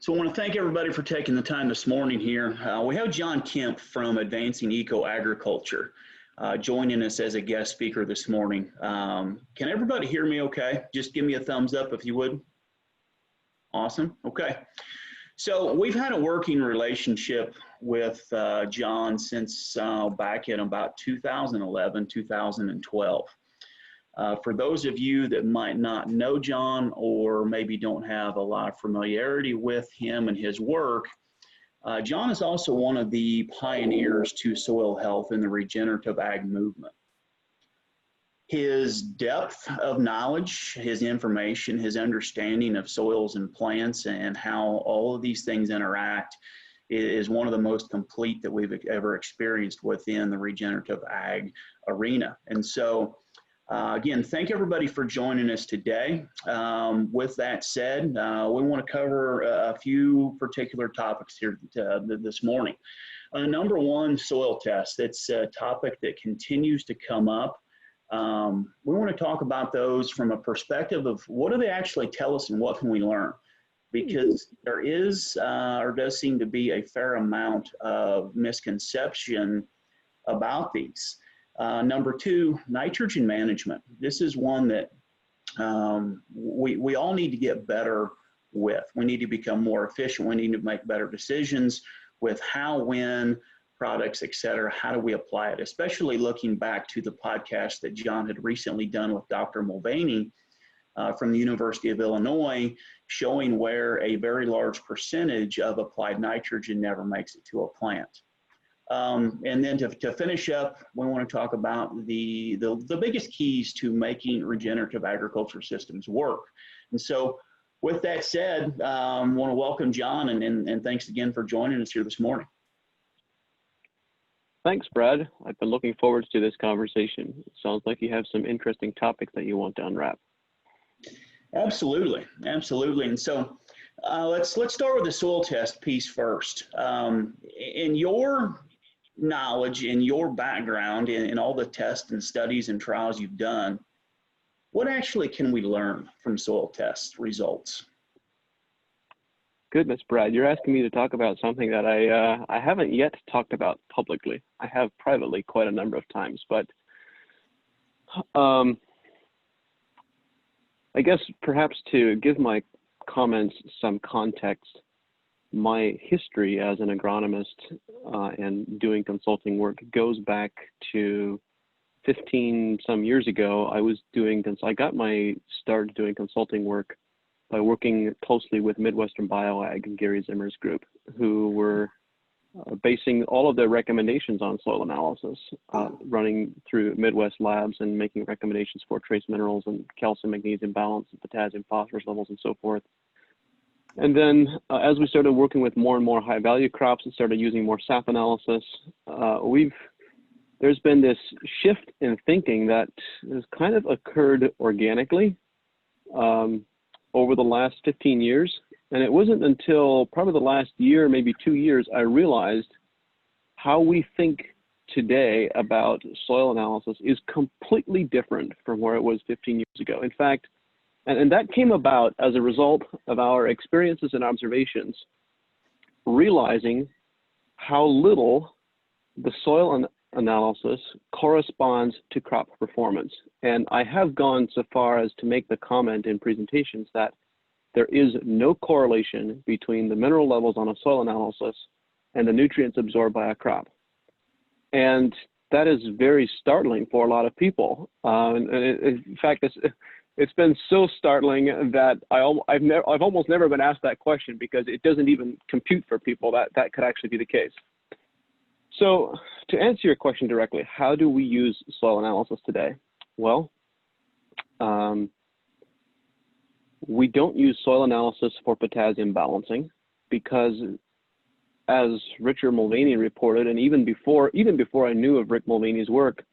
So I want to thank everybody for taking the time this morning here. We have John Kemp from Advancing Eco Agriculture joining us as a guest speaker this morning. Can everybody hear me okay? Just give me a thumbs up if you would. Awesome. Okay. So we've had a working relationship with John since back in about 2011, 2012. For those of you that might not know John or maybe don't have a lot of familiarity with him and his work, John is also one of the pioneers to soil health in the regenerative ag movement. His depth of knowledge, his information, his understanding of soils and plants and how all of these things interact is one of the most complete that we've ever experienced within the regenerative ag arena. And so, again, thank everybody for joining us today. With that said, we want to cover a few particular topics here this morning. Number one, soil tests. It's a topic that continues to come up. We want to talk about those from a perspective of what do they actually tell us and what can we learn? Because there is or does seem to be a fair amount of misconception about these. Number two, nitrogen management. This is one that we all need to get better with. We need to become more efficient. We need to make better decisions with how, when, products, et cetera. How do we apply it? Especially looking back to the podcast that John had recently done with Dr. Mulvaney from the University of Illinois, showing where a very large percentage of applied nitrogen never makes it to a plant. And then to finish up, we want to talk about the biggest keys to making regenerative agriculture systems work. And so with that said, I want to welcome John and thanks again for joining us here this morning. Thanks, Brad. I've been looking forward to this conversation. It sounds like you have some interesting topics that you want to unwrap. Absolutely, absolutely. And so let's start with the soil test piece first. In your knowledge, in your background, in all the tests and studies and trials you've done, what actually can we learn from soil test results? Goodness, Brad, you're asking me to talk about something that I haven't yet talked about publicly. I have privately quite a number of times, but I guess perhaps to give my comments some context, my history as an agronomist and doing consulting work goes back to 15 some years ago. I got my start doing consulting work by working closely with Midwestern Bioag and Gary Zimmer's group, who were basing all of their recommendations on soil analysis, running through Midwest labs and making recommendations for trace minerals and calcium magnesium balance and potassium phosphorus levels and so forth. And then as we started working with more and more high value crops and started using more sap analysis, there's been this shift in thinking that has kind of occurred organically over the last 15 years. And it wasn't until probably the last year, maybe 2 years, I realized how we think today about soil analysis is completely different from where it was 15 years ago. In fact, and that came about as a result of our experiences and observations, realizing how little the soil analysis corresponds to crop performance. And I have gone so far as to make the comment in presentations that there is no correlation between the mineral levels on a soil analysis and the nutrients absorbed by a crop. And that is very startling for a lot of people. In fact, it's been so startling that I've almost never been asked that question because it doesn't even compute for people that could actually be the case. So to answer your question directly, how do we use soil analysis today? Well, we don't use soil analysis for potassium balancing because, as Richard Mulvaney reported, and even before I knew of Rick Mulvaney's work,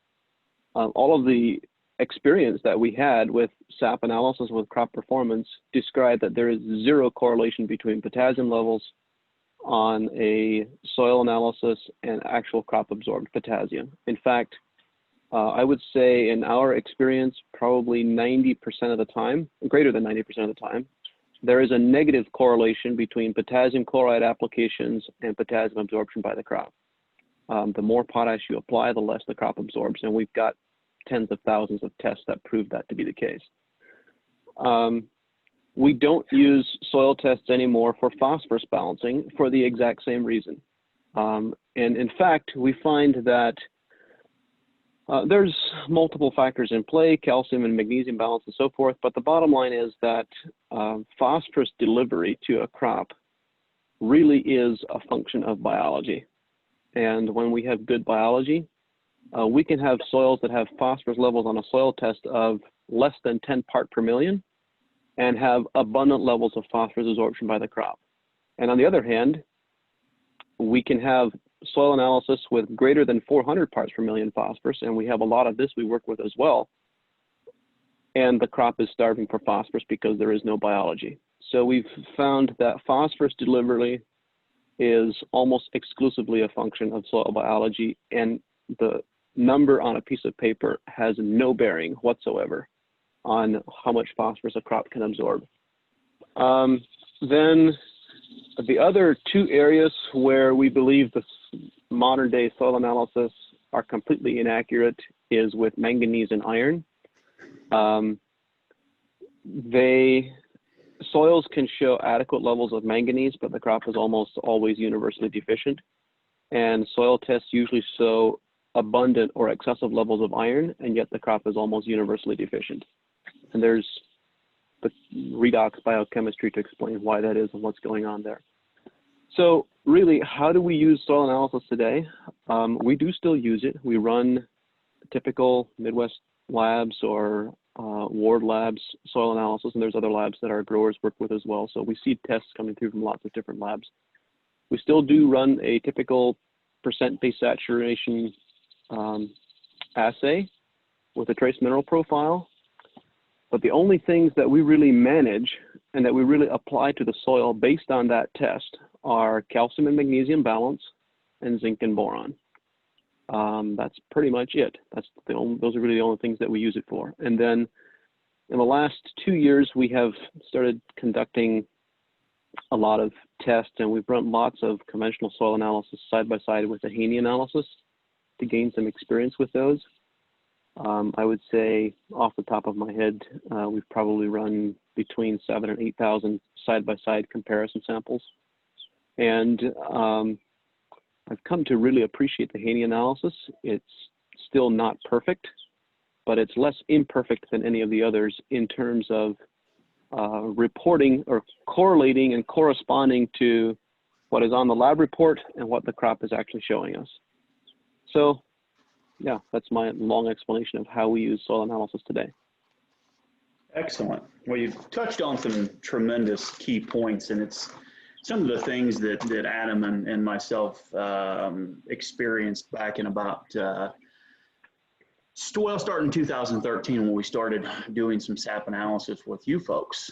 all of the experience that we had with sap analysis with crop performance described that there is zero correlation between potassium levels on a soil analysis and actual crop absorbed potassium. In fact, I would say in our experience, probably 90% of the time, greater than 90% of the time, there is a negative correlation between potassium chloride applications and potassium absorption by the crop. The more potash you apply, the less the crop absorbs, and we've got tens of thousands of tests that prove that to be the case. We don't use soil tests anymore for phosphorus balancing for the exact same reason. And in fact, we find that there's multiple factors in play, calcium and magnesium balance and so forth, but the bottom line is that phosphorus delivery to a crop really is a function of biology. And when we have good biology, we can have soils that have phosphorus levels on a soil test of less than 10 part per million and have abundant levels of phosphorus absorption by the crop. And on the other hand, we can have soil analysis with greater than 400 parts per million phosphorus, and we have a lot of this we work with as well, and the crop is starving for phosphorus because there is no biology. So we've found that phosphorus delivery is almost exclusively a function of soil biology, and the number on a piece of paper has no bearing whatsoever on how much phosphorus a crop can absorb. Then the other two areas where we believe the modern day soil analysis are completely inaccurate is with manganese and iron. Soils can show adequate levels of manganese, but the crop is almost always universally deficient. And soil tests usually show abundant or excessive levels of iron, and yet the crop is almost universally deficient. And there's the redox biochemistry to explain why that is and what's going on there. So really, how do we use soil analysis today? We do still use it. We run typical Midwest labs or Ward labs soil analysis, and there's other labs that our growers work with as well. So we see tests coming through from lots of different labs. We still do run a typical percent base saturation assay with a trace mineral profile. But the only things that we really manage and that we really apply to the soil based on that test are calcium and magnesium balance and zinc and boron. That's pretty much it. Those are really the only things that we use it for. And then in the last 2 years, we have started conducting a lot of tests, and we've run lots of conventional soil analysis side by side with the Haney analysis to gain some experience with those. I would say off the top of my head, we've probably run between 7,000 and 8,000 side-by-side comparison samples. And I've come to really appreciate the Haney analysis. It's still not perfect, but it's less imperfect than any of the others in terms of reporting or correlating and corresponding to what is on the lab report and what the crop is actually showing us. So yeah, that's my long explanation of how we use soil analysis today. Excellent. Well, you've touched on some tremendous key points, and it's some of the things that Adam and myself experienced back in about, starting in 2013 when we started doing some SAP analysis with you folks,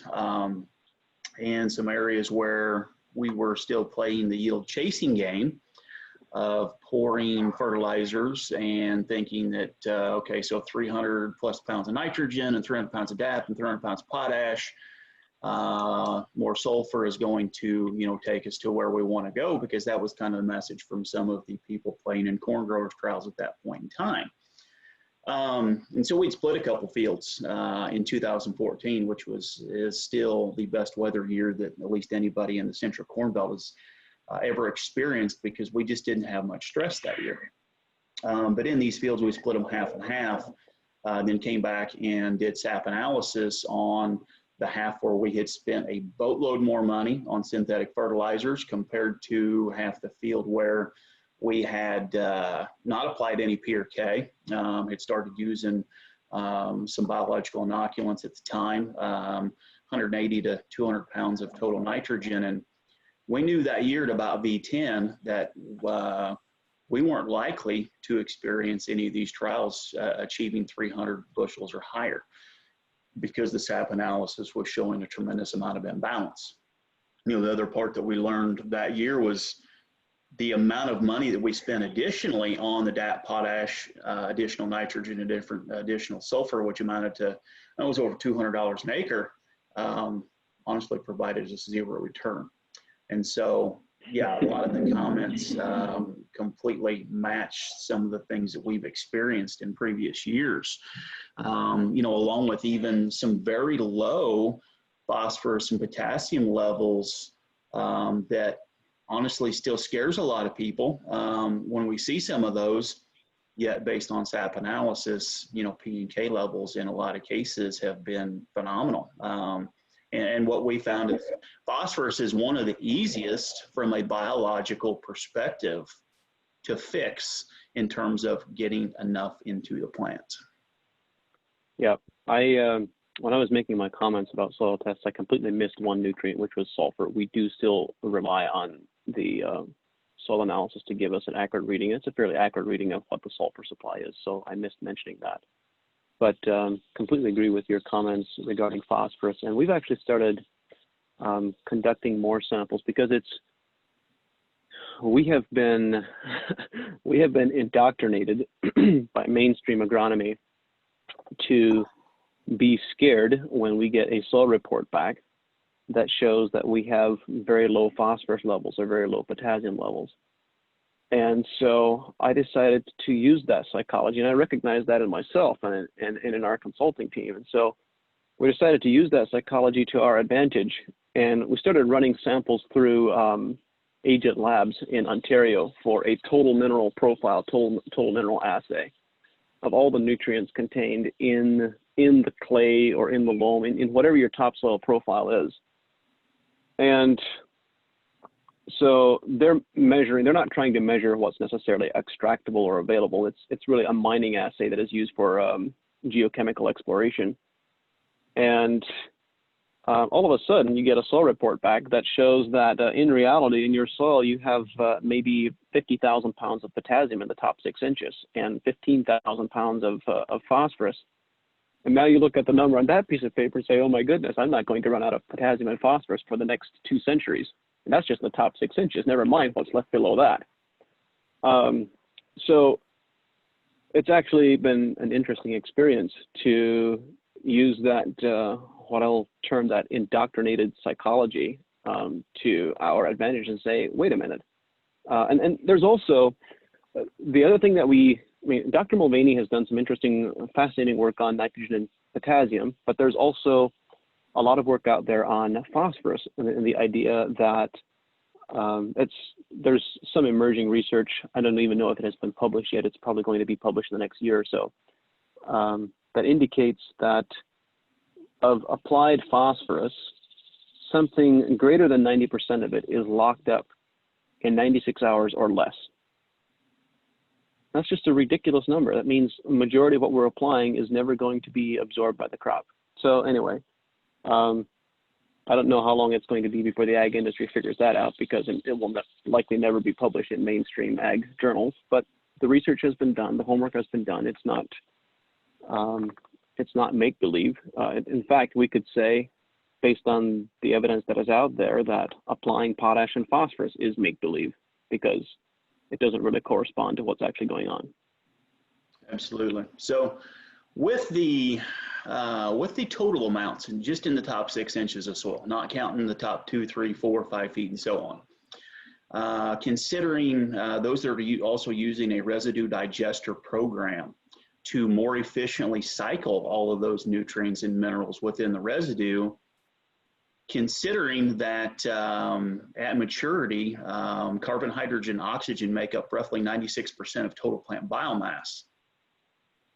and some areas where we were still playing the yield chasing game of pouring fertilizers and thinking that, okay, so 300 plus pounds of nitrogen and 300 pounds of DAP and 300 pounds of potash, more sulfur is going to, take us to where we want to go, because that was kind of the message from some of the people playing in corn growers trials at that point in time. And so we'd split a couple fields in 2014, which is still the best weather year that at least anybody in the Central Corn Belt has ever experienced, because we just didn't have much stress that year. But in these fields, we split them half and half, then came back and did SAP analysis on the half where we had spent a boatload more money on synthetic fertilizers compared to half the field where we had not applied any P or K, had started using some biological inoculants at the time, 180 to 200 pounds of total nitrogen. And we knew that year at about V10 that we weren't likely to experience any of these trials achieving 300 bushels or higher, because the SAP analysis was showing a tremendous amount of imbalance. The other part that we learned that year was the amount of money that we spent additionally on the DAP, potash, additional nitrogen, additional sulfur, which amounted to, that was over $200 an acre. honestly provided us zero return. And so, yeah, a lot of the comments completely match some of the things that we've experienced in previous years. Along with even some very low phosphorus and potassium levels that honestly still scares a lot of people when we see some of those. Yet based on SAP analysis, P and K levels in a lot of cases have been phenomenal. And what we found is phosphorus is one of the easiest from a biological perspective to fix in terms of getting enough into the plant. Yeah, when I was making my comments about soil tests, I completely missed one nutrient, which was sulfur. We do still rely on the soil analysis to give us an accurate reading. It's a fairly accurate reading of what the sulfur supply is, so I missed mentioning that. But completely agree with your comments regarding phosphorus, and we've actually started conducting more samples because we have been indoctrinated by mainstream agronomy to be scared when we get a soil report back that shows that we have very low phosphorus levels or very low potassium levels. And so I decided to use that psychology, and I recognize that in myself and in our consulting team. And so we decided to use that psychology to our advantage. And we started running samples through Agent Labs in Ontario for a total mineral profile, total mineral assay of all the nutrients contained in the clay or in the loam, in whatever your topsoil profile is. And so they're not trying to measure what's necessarily extractable or available. It's really a mining assay that is used for geochemical exploration. And all of a sudden you get a soil report back that shows that in reality in your soil you have maybe 50,000 pounds of potassium in the top 6 inches and 15,000 pounds of phosphorus. And now you look at the number on that piece of paper and say, oh my goodness, I'm not going to run out of potassium and phosphorus for the next 2 centuries. And that's just the top 6 inches, never mind what's left below that. So it's actually been an interesting experience to use that, what I'll term that indoctrinated psychology to our advantage and say, wait a minute. And there's also the other thing that Dr. Mulvaney has done some interesting, fascinating work on nitrogen and potassium, but there's also a lot of work out there on phosphorus and the idea that there's some emerging research. I don't even know if it has been published yet. It's probably going to be published in the next year or so. That indicates that of applied phosphorus, something greater than 90% of it is locked up in 96 hours or less. That's just a ridiculous number. That means a majority of what we're applying is never going to be absorbed by the crop. So anyway, I don't know how long it's going to be before the ag industry figures that out, because it will likely never be published in mainstream ag journals. But the research has been done, the homework has been done. It's not make-believe. In fact, we could say, based on the evidence that is out there, that applying potash and phosphorus is make-believe because it doesn't really correspond to what's actually going on. Absolutely. So with the total amounts, and just in the top 6 inches of soil, not counting the top 2, 3, 4, 5 feet, and so on, considering those that are also using a residue digester program to more efficiently cycle all of those nutrients and minerals within the residue, considering that at maturity, carbon, hydrogen, oxygen make up roughly 96% of total plant biomass,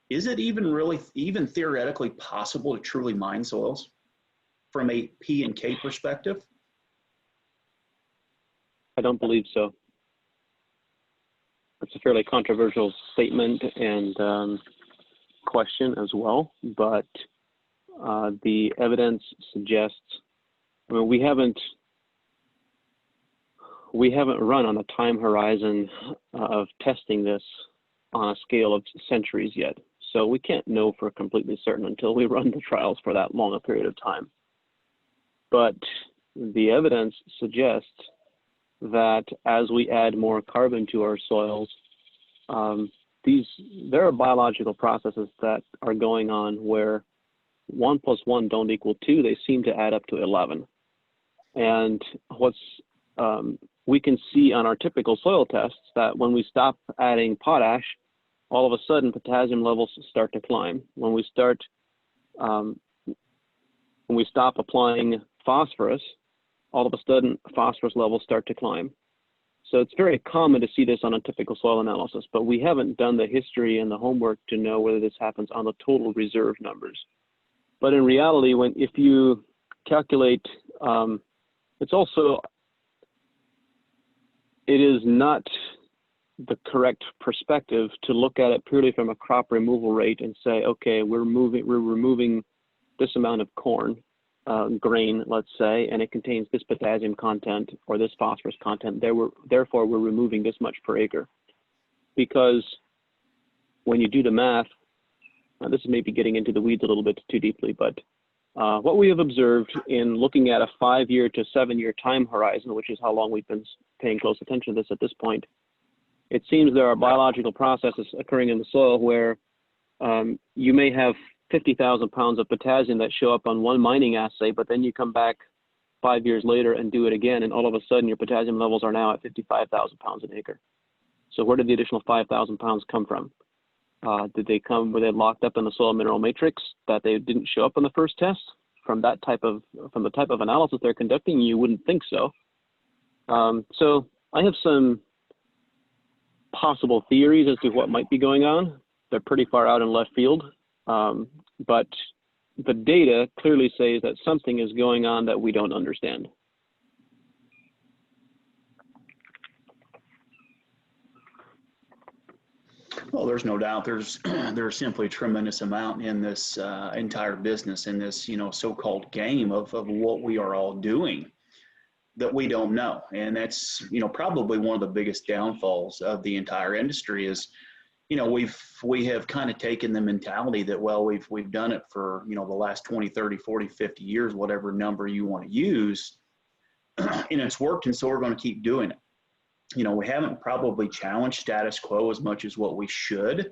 is it even theoretically possible to truly mine soils from a P and K perspective? I don't believe so. It's a fairly controversial statement and question as well, but the evidence suggests, we haven't run on a time horizon of testing this on a scale of centuries yet. So we can't know for completely certain until we run the trials for that long a period of time. But the evidence suggests that as we add more carbon to our soils, there are biological processes that are going on where 1 + 1 don't equal 2. They seem to add up to 11. And what's we can see on our typical soil tests that when we stop adding potash, all of a sudden potassium levels start to climb. When we start, when we stop applying phosphorus, all of a sudden phosphorus levels start to climb. So it's very common to see this on a typical soil analysis, but we haven't done the history and the homework to know whether this happens on the total reserve numbers. But in reality, if you calculate, it's also, it is not the correct perspective to look at it purely from a crop removal rate and say, okay, we're removing this amount of corn, grain, let's say, and it contains this potassium content or this phosphorus content. Therefore, we're removing this much per acre. Because when you do the math, this is maybe getting into the weeds a little bit too deeply, but what we have observed in looking at a 5-year to 7-year time horizon, which is how long we've been paying close attention to this at this point, it seems there are biological processes occurring in the soil where you may have 50,000 pounds of potassium that show up on one mining assay, but then you come back 5 years later and do it again, and all of a sudden your potassium levels are now at 55,000 pounds an acre. So where did the additional 5,000 pounds come from? Were they locked up in the soil mineral matrix that they didn't show up on the first test? From the type of analysis they're conducting, you wouldn't think so. So I have some possible theories as to what might be going on. They're pretty far out in left field, but the data clearly says that something is going on that we don't understand. Well, there's no doubt there's simply a tremendous amount in this entire business, in this so-called game of what we are all doing that we don't know. And that's probably one of the biggest downfalls of the entire industry is we have kind of taken the mentality that, well, we've done it for the last 20, 30, 40, 50 years, whatever number you want to use, and it's worked, and so we're going to keep doing it. We haven't probably challenged status quo as much as what we should.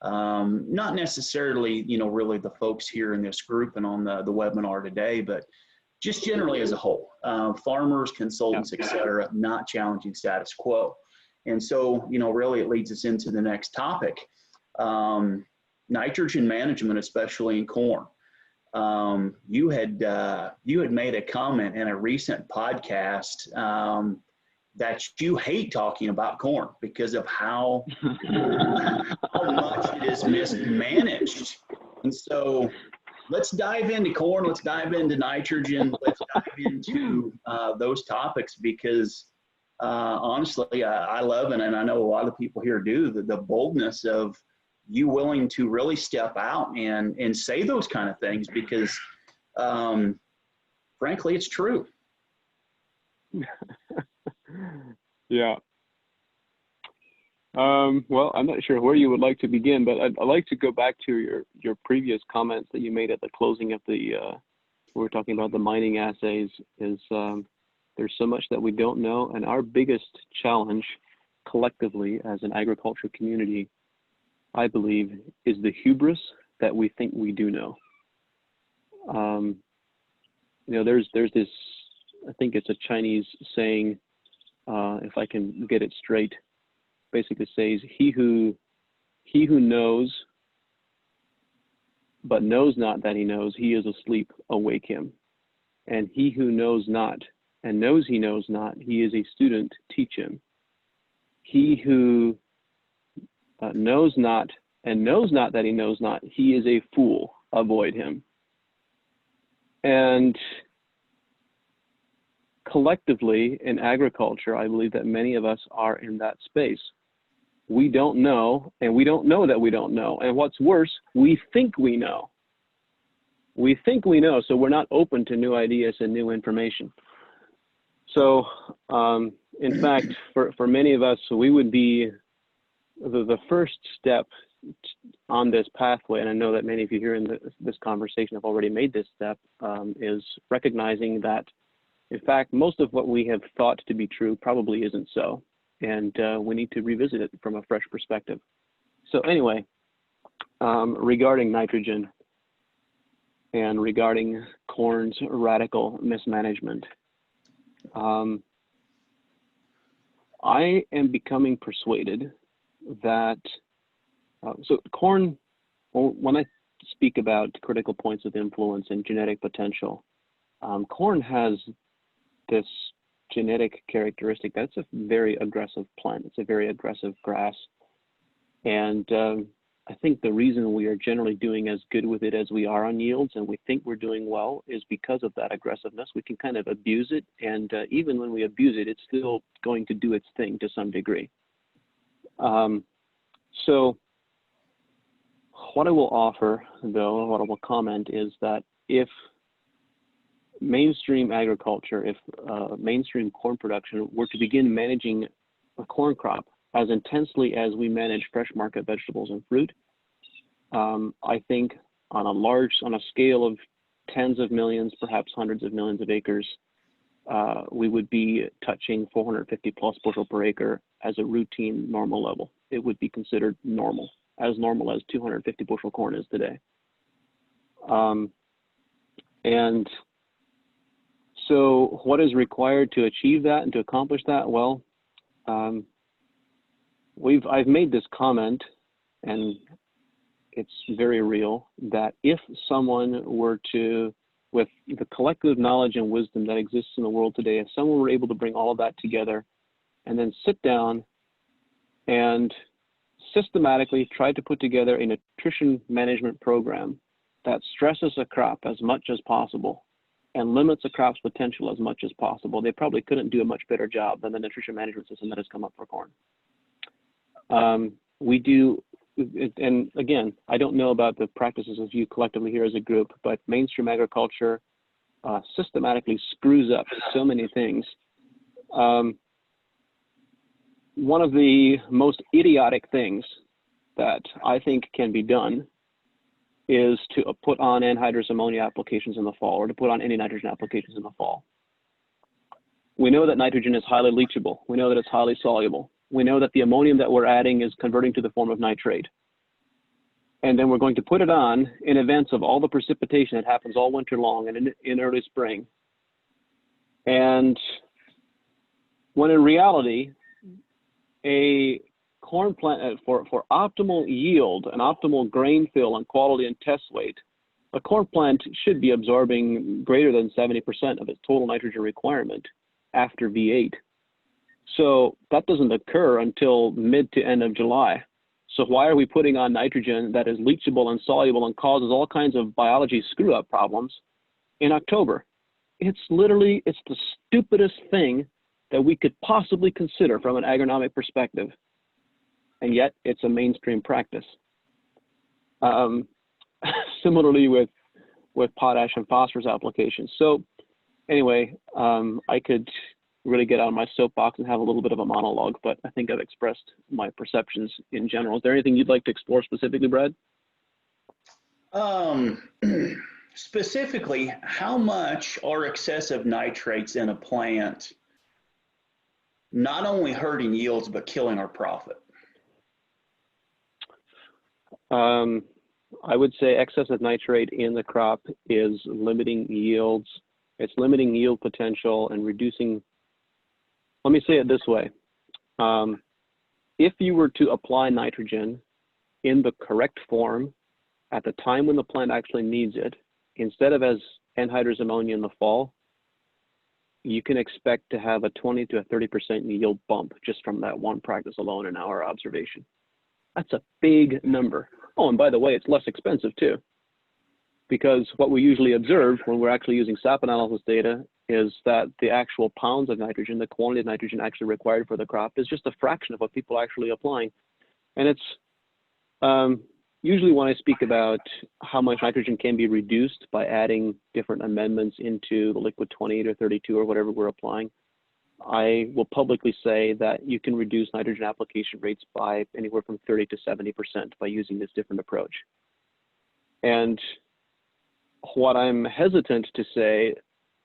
Not necessarily, really the folks here in this group and on the webinar today, but just generally as a whole, farmers, consultants, et cetera, not challenging status quo. And so, really it leads us into the next topic, nitrogen management, especially in corn. You had made a comment in a recent podcast that you hate talking about corn because of how much it is mismanaged. And so let's dive into corn, let's dive into nitrogen, let's dive into those topics because honestly, I love it, and I know a lot of people here do, the boldness of you willing to really step out and say those kind of things because frankly, it's true. Yeah. Well, I'm not sure where you would like to begin, but I'd like to go back to your previous comments that you made at the closing of the, we were talking about the mining assays, is there's so much that we don't know, and our biggest challenge collectively as an agriculture community, I believe, is the hubris that we think we do know. There's this, I think it's a Chinese saying, if I can get it straight, basically says, he who knows but knows not that he knows, he is asleep, awake him. And he who knows not and knows he knows not, he is a student, teach him. He who knows not and knows not that he knows not, he is a fool, avoid him. And collectively in agriculture, I believe that many of us are in that space. We don't know, and we don't know that we don't know. And what's worse, we think we know. We think we know, so we're not open to new ideas and new information. So, in fact, for many of us, we would be the first step on this pathway, and I know that many of you here in this conversation have already made this step, is recognizing that, in fact, most of what we have thought to be true probably isn't so, and we need to revisit it from a fresh perspective. So anyway, regarding nitrogen and regarding corn's radical mismanagement, I am becoming persuaded that, so corn, when I speak about critical points of influence and genetic potential, corn has this genetic characteristic that's a very aggressive plant. It's a very aggressive grass. And I think the reason we are generally doing as good with it as we are on yields, and we think we're doing well, is because of that aggressiveness. We can kind of abuse it, and even when we abuse it, it's still going to do its thing to some degree. So what I will offer, though, what I will comment is that if mainstream agriculture, if mainstream corn production were to begin managing a corn crop as intensely as we manage fresh market vegetables and fruit, I think on a scale of tens of millions, perhaps hundreds of millions of acres, we would be touching 450 plus bushel per acre as a routine normal level. It would be considered normal as 250 bushel corn is today. And so what is required to achieve that and to accomplish that? Well, I've made this comment, and it's very real, that if someone were to, with the collective knowledge and wisdom that exists in the world today, if someone were able to bring all of that together and then sit down and systematically try to put together a nutrition management program that stresses a crop as much as possible and limits a crop's potential as much as possible, they probably couldn't do a much better job than the nutrition management system that has come up for corn. We do, and again, I don't know about the practices of you collectively here as a group, but mainstream agriculture systematically screws up so many things. One of the most idiotic things that I think can be done is to put on anhydrous ammonia applications in the fall, or to put on any nitrogen applications in the fall. We know that nitrogen is highly leachable. We know that it's highly soluble. We know that the ammonium that we're adding is converting to the form of nitrate. And then we're going to put it on in advance of all the precipitation that happens all winter long and in early spring. And when in reality, a corn plant, for optimal yield and optimal grain fill and quality and test weight, a corn plant should be absorbing greater than 70% of its total nitrogen requirement after V8. So that doesn't occur until mid to end of July. So why are we putting on nitrogen that is leachable and soluble and causes all kinds of biology screw-up problems in October? It's the stupidest thing that we could possibly consider from an agronomic perspective. And yet it's a mainstream practice. Similarly with potash and phosphorus applications. So anyway, I could really get out of my soapbox and have a little bit of a monologue, but I think I've expressed my perceptions in general. Is there anything you'd like to explore specifically, Brad? Specifically, how much are excessive nitrates in a plant not only hurting yields, but killing our profit? I would say excessive nitrate in the crop is limiting yields. It's limiting yield potential and reducing. Let me say it this way. If you were to apply nitrogen in the correct form at the time when the plant actually needs it, instead of as anhydrous ammonia in the fall, you can expect to have a 20 to a 30% yield bump just from that one practice alone in our observation. That's a big number. Oh, and by the way, it's less expensive too, because what we usually observe when we're actually using SAP analysis data is that the actual pounds of nitrogen, the quantity of nitrogen actually required for the crop, is just a fraction of what people are actually applying. And it's usually when I speak about how much nitrogen can be reduced by adding different amendments into the liquid 28 or 32 or whatever we're applying, I will publicly say that you can reduce nitrogen application rates by anywhere from 30 to 70% by using this different approach. And what I'm hesitant to say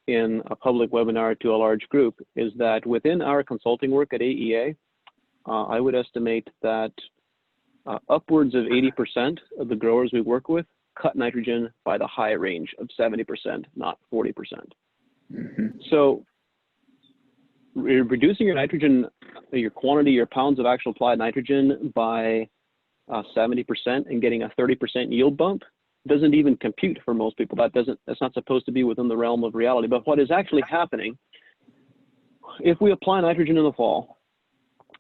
in a public webinar to a large group is that within our consulting work at AEA, I would estimate that upwards of 80% of the growers we work with cut nitrogen by the high range of 70%, not 40%. Mm-hmm. So reducing your nitrogen, your quantity, your pounds of actual applied nitrogen by 70% and getting a 30% yield bump doesn't even compute for most people. That's not supposed to be within the realm of reality. But what is actually happening, if we apply nitrogen in the fall,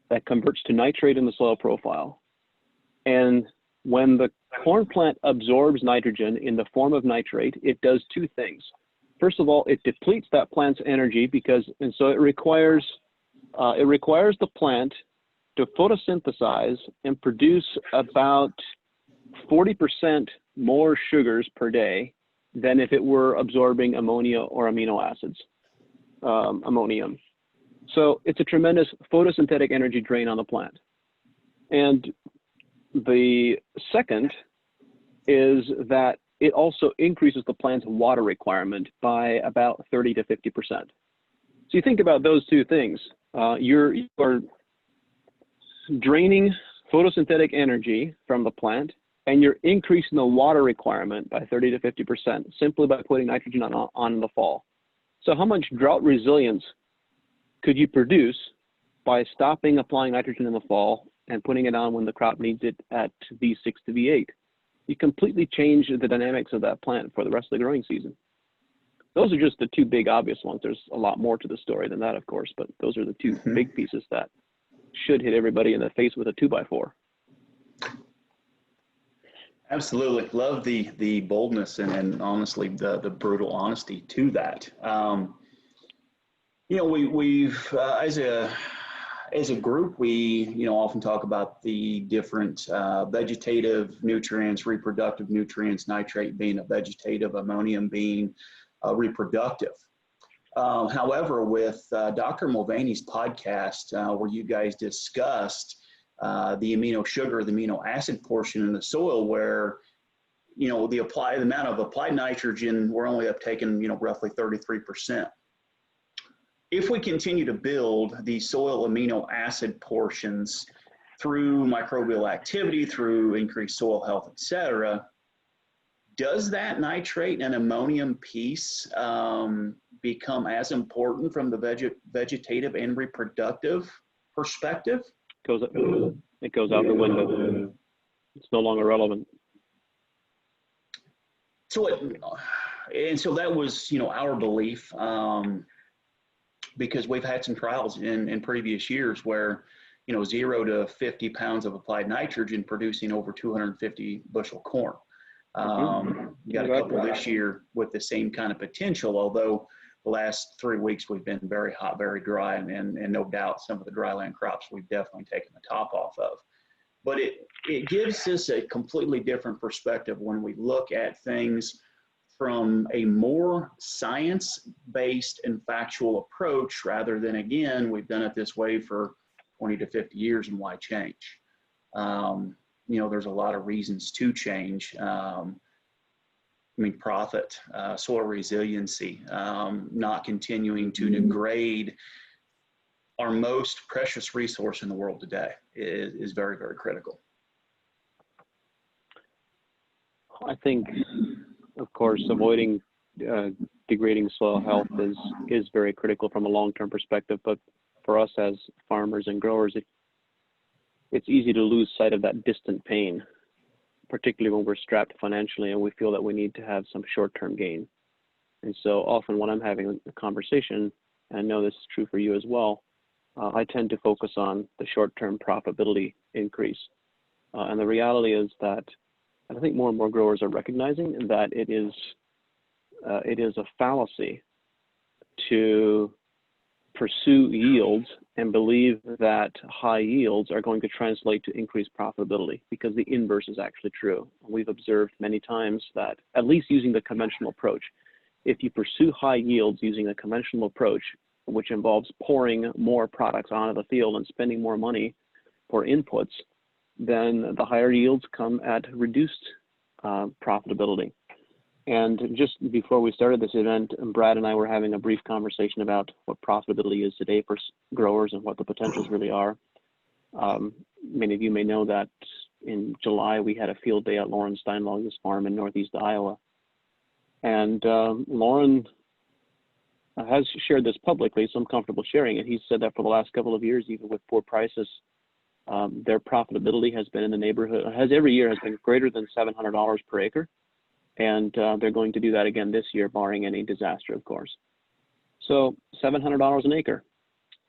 that converts to nitrate in the soil profile. And when the corn plant absorbs nitrogen in the form of nitrate, it does two things. First of all, it depletes that plant's energy and so it requires the plant to photosynthesize and produce about 40% more sugars per day than if it were absorbing ammonia or amino acids, ammonium. So it's a tremendous photosynthetic energy drain on the plant. And the second is that it also increases the plant's water requirement by about 30 to 50%. So you think about those two things. You are draining photosynthetic energy from the plant, and you're increasing the water requirement by 30 to 50% simply by putting nitrogen on in the fall. So how much drought resilience could you produce by stopping applying nitrogen in the fall and putting it on when the crop needs it at V6 to V8? You completely change the dynamics of that plant for the rest of the growing season. Those are just the two big obvious ones. There's a lot more to the story than that, of course, but those are the two big pieces that should hit everybody in the face with a 2x4. Absolutely. Love the boldness and honestly the brutal honesty to that. We've as a group, we often talk about the different vegetative nutrients, reproductive nutrients, nitrate being a vegetative, ammonium being reproductive. However, with Dr. Mulvaney's podcast, where you guys discussed the amino sugar, the amino acid portion in the soil, where the amount of applied nitrogen, we're only uptaking roughly 33%. If we continue to build the soil amino acid portions through microbial activity, through increased soil health, et cetera, does that nitrate and ammonium piece become as important from the vegetative and reproductive perspective? It goes out the window. It's no longer relevant. So that was our belief. Because we've had some trials in previous years where, 0 to 50 pounds of applied nitrogen producing over 250 bushel corn. We got a couple this year with the same kind of potential, although the last 3 weeks we've been very hot, very dry, and no doubt some of the dryland crops we've definitely taken the top off of. But it gives us a completely different perspective when we look at things from a more science-based and factual approach, rather than, again, we've done it this way for 20 to 50 years and why change? There's a lot of reasons to change. Profit, soil resiliency, not continuing to degrade our most precious resource in the world today is very, very critical. I think, of course, avoiding degrading soil health is very critical from a long-term perspective. But for us as farmers and growers, it's easy to lose sight of that distant pain, particularly when we're strapped financially and we feel that we need to have some short-term gain. And so often when I'm having a conversation, and I know this is true for you as well, I tend to focus on the short-term profitability increase. And the reality is that I think more and more growers are recognizing that it is a fallacy to pursue yields and believe that high yields are going to translate to increased profitability, because the inverse is actually true. We've observed many times that, at least using the conventional approach, if you pursue high yields using a conventional approach, which involves pouring more products onto the field and spending more money for inputs, then the higher yields come at reduced profitability. And just before we started this event, Brad and I were having a brief conversation about what profitability is today for growers and what the potentials really are. Many of you may know that in July, we had a field day at Lauren Steinlager's farm in Northeast Iowa. And Lauren has shared this publicly, so I'm comfortable sharing it. He said that for the last couple of years, even with poor prices, their profitability has been in the neighborhood, every year has been greater than $700 per acre. And they're going to do that again this year, barring any disaster, of course. So $700 an acre.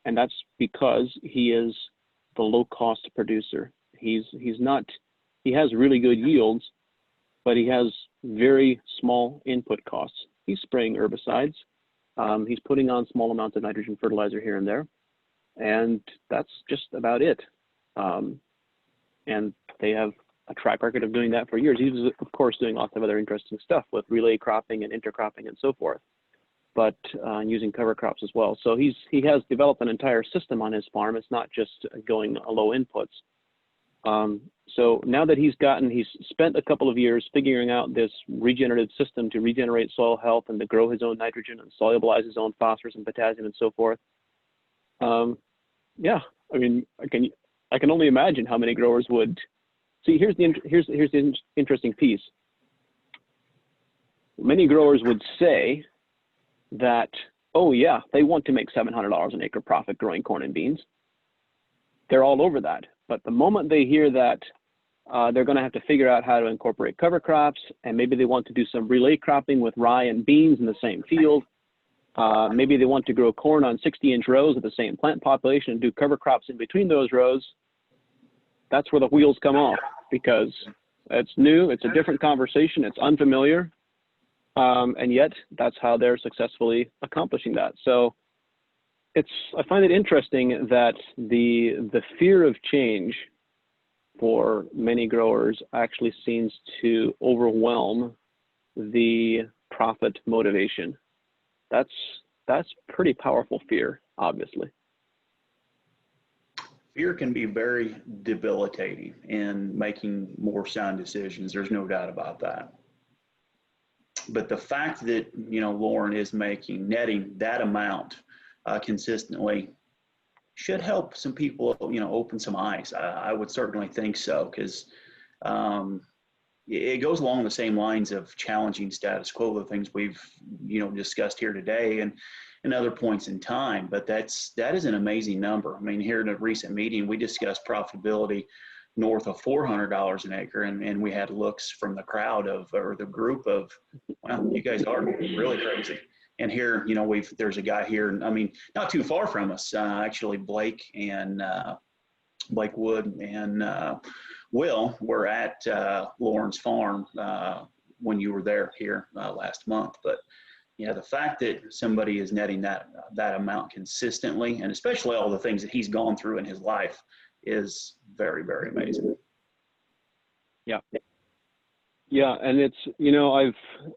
And that's because he is the low cost producer. He has really good yields, but he has very small input costs. He's spraying herbicides. He's putting on small amounts of nitrogen fertilizer here and there. And that's just about it. And they have a track record of doing that for years. He was, of course, doing lots of other interesting stuff with relay cropping and intercropping and so forth, but using cover crops as well. So he has developed an entire system on his farm. It's not just going low inputs. So now that he's spent a couple of years figuring out this regenerative system to regenerate soil health and to grow his own nitrogen and solubilize his own phosphorus and potassium and so forth. Yeah, I mean, I can only imagine how many growers would. See, here's the interesting piece. Many growers would say that, oh yeah, they want to make $700 an acre profit growing corn and beans. They're all over that. But the moment they hear that they're going to have to figure out how to incorporate cover crops, and maybe they want to do some relay cropping with rye and beans in the same field. Maybe they want to grow corn on 60-inch rows of the same plant population and do cover crops in between those rows. That's where the wheels come off, because it's new, it's a different conversation, it's unfamiliar, and yet that's how they're successfully accomplishing that. So I find it interesting that the fear of change for many growers actually seems to overwhelm the profit motivation. That's pretty powerful fear, obviously. Fear can be very debilitating in making more sound decisions. There's no doubt about that. But the fact that, Lauren is netting that amount consistently should help some people, open some eyes. I would certainly think so, because it goes along the same lines of challenging status quo, the things we've, discussed here today and other points in time. But that is an amazing number. I mean, here in a recent meeting, we discussed profitability north of $400 an acre, and we had looks from the crowd or the group of, wow, you guys are really crazy. And here, there's a guy here, I mean, not too far from us, actually, Blake Wood and Will were at Lauren's farm when you were there here last month. But the fact that somebody is netting that amount consistently, and especially all the things that he's gone through in his life, is very, very amazing. Yeah. Yeah, and it's,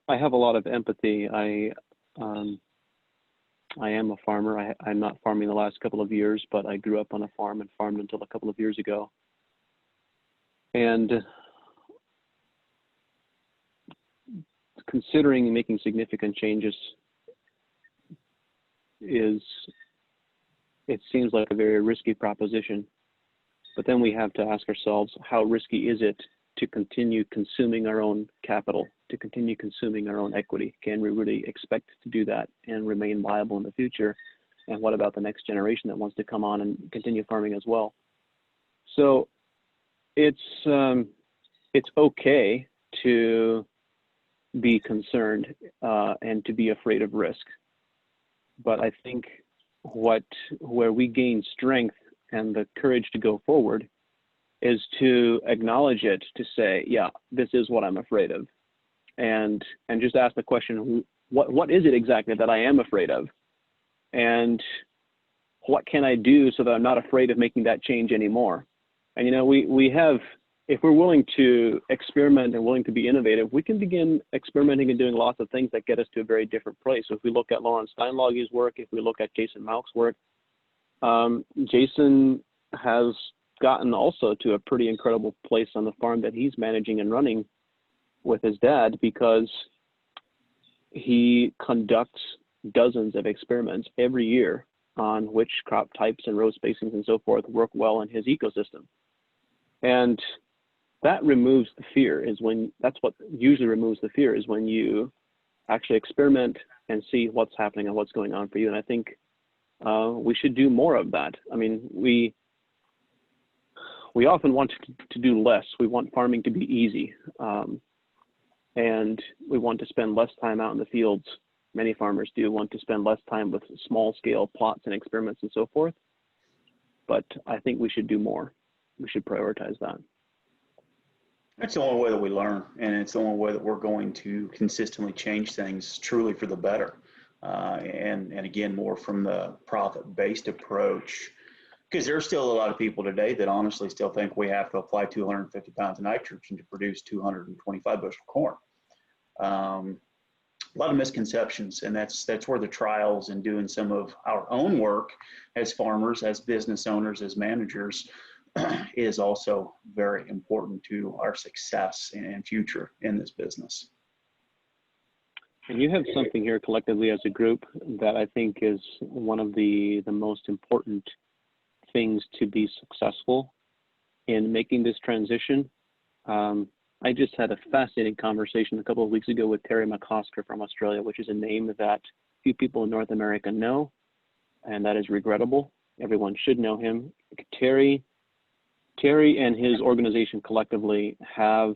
I have a lot of empathy. I am a farmer. I'm not farming the last couple of years, but I grew up on a farm and farmed until a couple of years ago. And considering making significant changes it seems like a very risky proposition. But then we have to ask ourselves, how risky is it to continue consuming our own capital, to continue consuming our own equity? Can we really expect to do that and remain viable in the future? And what about the next generation that wants to come on and continue farming as well? So it's okay to be concerned and to be afraid of risk. But I think where we gain strength and the courage to go forward is to acknowledge it, to say, yeah, this is what I'm afraid of. And just ask the question, what is it exactly that I am afraid of? And what can I do so that I'm not afraid of making that change anymore? And we have, if we're willing to experiment and willing to be innovative, we can begin experimenting and doing lots of things that get us to a very different place. So if we look at Lauren Steinlage's work, if we look at Jason Mauch's work, Jason has gotten also to a pretty incredible place on the farm that he's managing and running with his dad, because he conducts dozens of experiments every year on which crop types and row spacings and so forth work well in his ecosystem. And that removes the fear, that's what usually removes the fear, is when you actually experiment and see what's happening and what's going on for you. And I think we should do more of that. I mean, we often want to do less. We want farming to be easy, and we want to spend less time out in the fields. Many farmers do want to spend less time with small scale plots and experiments and so forth. But I think we should do more. We should prioritize that. That's the only way that we learn, and it's the only way that we're going to consistently change things truly for the better. And again, more from the profit-based approach, because there's still a lot of people today that honestly still think we have to apply 250 pounds of nitrogen to produce 225 bushel of corn. A lot of misconceptions, and that's where the trials and doing some of our own work as farmers, as business owners, as managers is also very important to our success and future in this business. And you have something here collectively as a group that I think is one of the most important things to be successful in making this transition. I just had a fascinating conversation a couple of weeks ago with Terry McCosker from Australia, which is a name that few people in North America know, and that is regrettable. Everyone should know him. Terry and his organization collectively have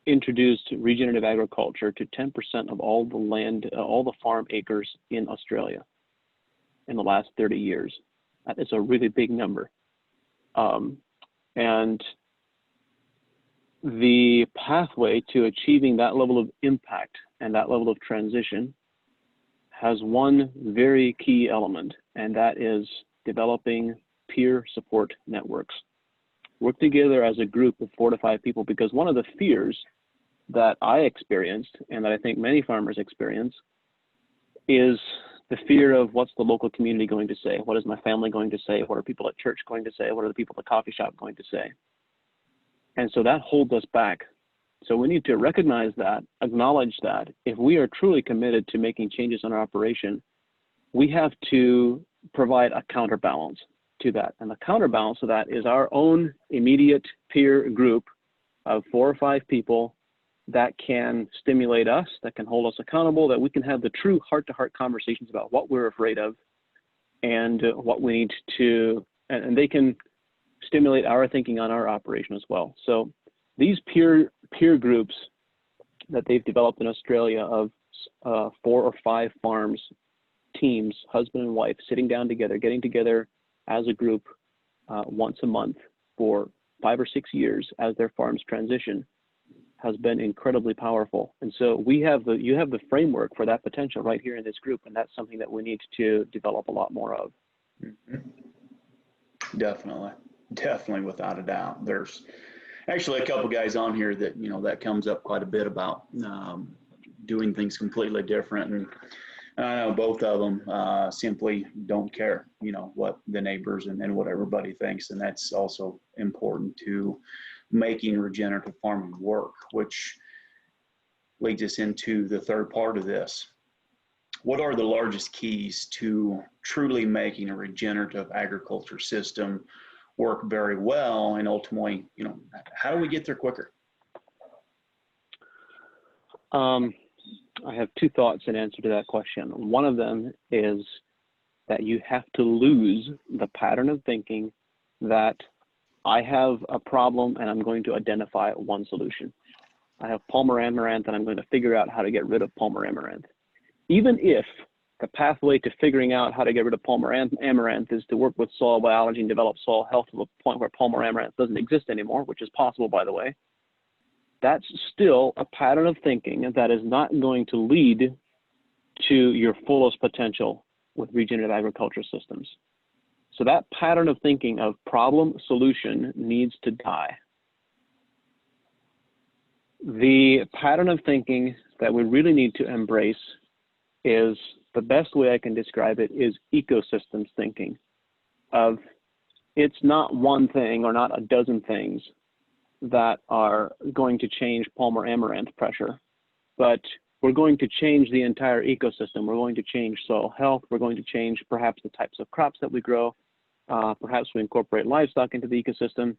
introduced regenerative agriculture to 10% of all the land, all the farm acres in Australia in the last 30 years. That is a really big number. And the pathway to achieving that level of impact and that level of transition has one very key element, and that is developing peer support networks. Work together as a group of 4 to 5 people, because one of the fears that I experienced, and that I think many farmers experience, is the fear of what's the local community going to say? What is my family going to say? What are people at church going to say? What are the people at the coffee shop going to say? And so that holds us back. So we need to recognize that, acknowledge that. If we are truly committed to making changes in our operation, we have to provide a counterbalance to that. And the counterbalance to that is our own immediate peer group of 4 or 5 people that can stimulate us, that can hold us accountable, that we can have the true heart-to-heart conversations about what we're afraid of and what we need to, and they can stimulate our thinking on our operation as well. So these peer groups that they've developed in Australia of 4 or 5 farms, teams, husband and wife, sitting down together, getting together as a group once a month for 5 or 6 years as their farms transition, has been incredibly powerful. And so you have the framework for that potential right here in this group, and that's something that we need to develop a lot more of. Mm-hmm. Definitely, without a doubt. There's actually a couple guys on here that, that comes up quite a bit about doing things completely different. And I know both of them simply don't care, what the neighbors and what everybody thinks. And that's also important to making regenerative farming work, which leads us into the third part of this. What are the largest keys to truly making a regenerative agriculture system work very well, and ultimately, how do we get there quicker? I have 2 thoughts in answer to that question. One of them is that you have to lose the pattern of thinking that I have a problem and I'm going to identify one solution. I have Palmer amaranth and I'm going to figure out how to get rid of Palmer amaranth. Even if the pathway to figuring out how to get rid of Palmer amaranth is to work with soil biology and develop soil health to the point where Palmer amaranth doesn't exist anymore, which is possible, by the way, that's still a pattern of thinking that is not going to lead to your fullest potential with regenerative agriculture systems. So that pattern of thinking of problem solution needs to die. The pattern of thinking that we really need to embrace is, the best way I can describe it is ecosystems thinking. Of it's not one thing or not a dozen things that are going to change Palmer amaranth pressure, but we're going to change the entire ecosystem. We're going to change soil health. We're going to change perhaps the types of crops that we grow. Perhaps we incorporate livestock into the ecosystem.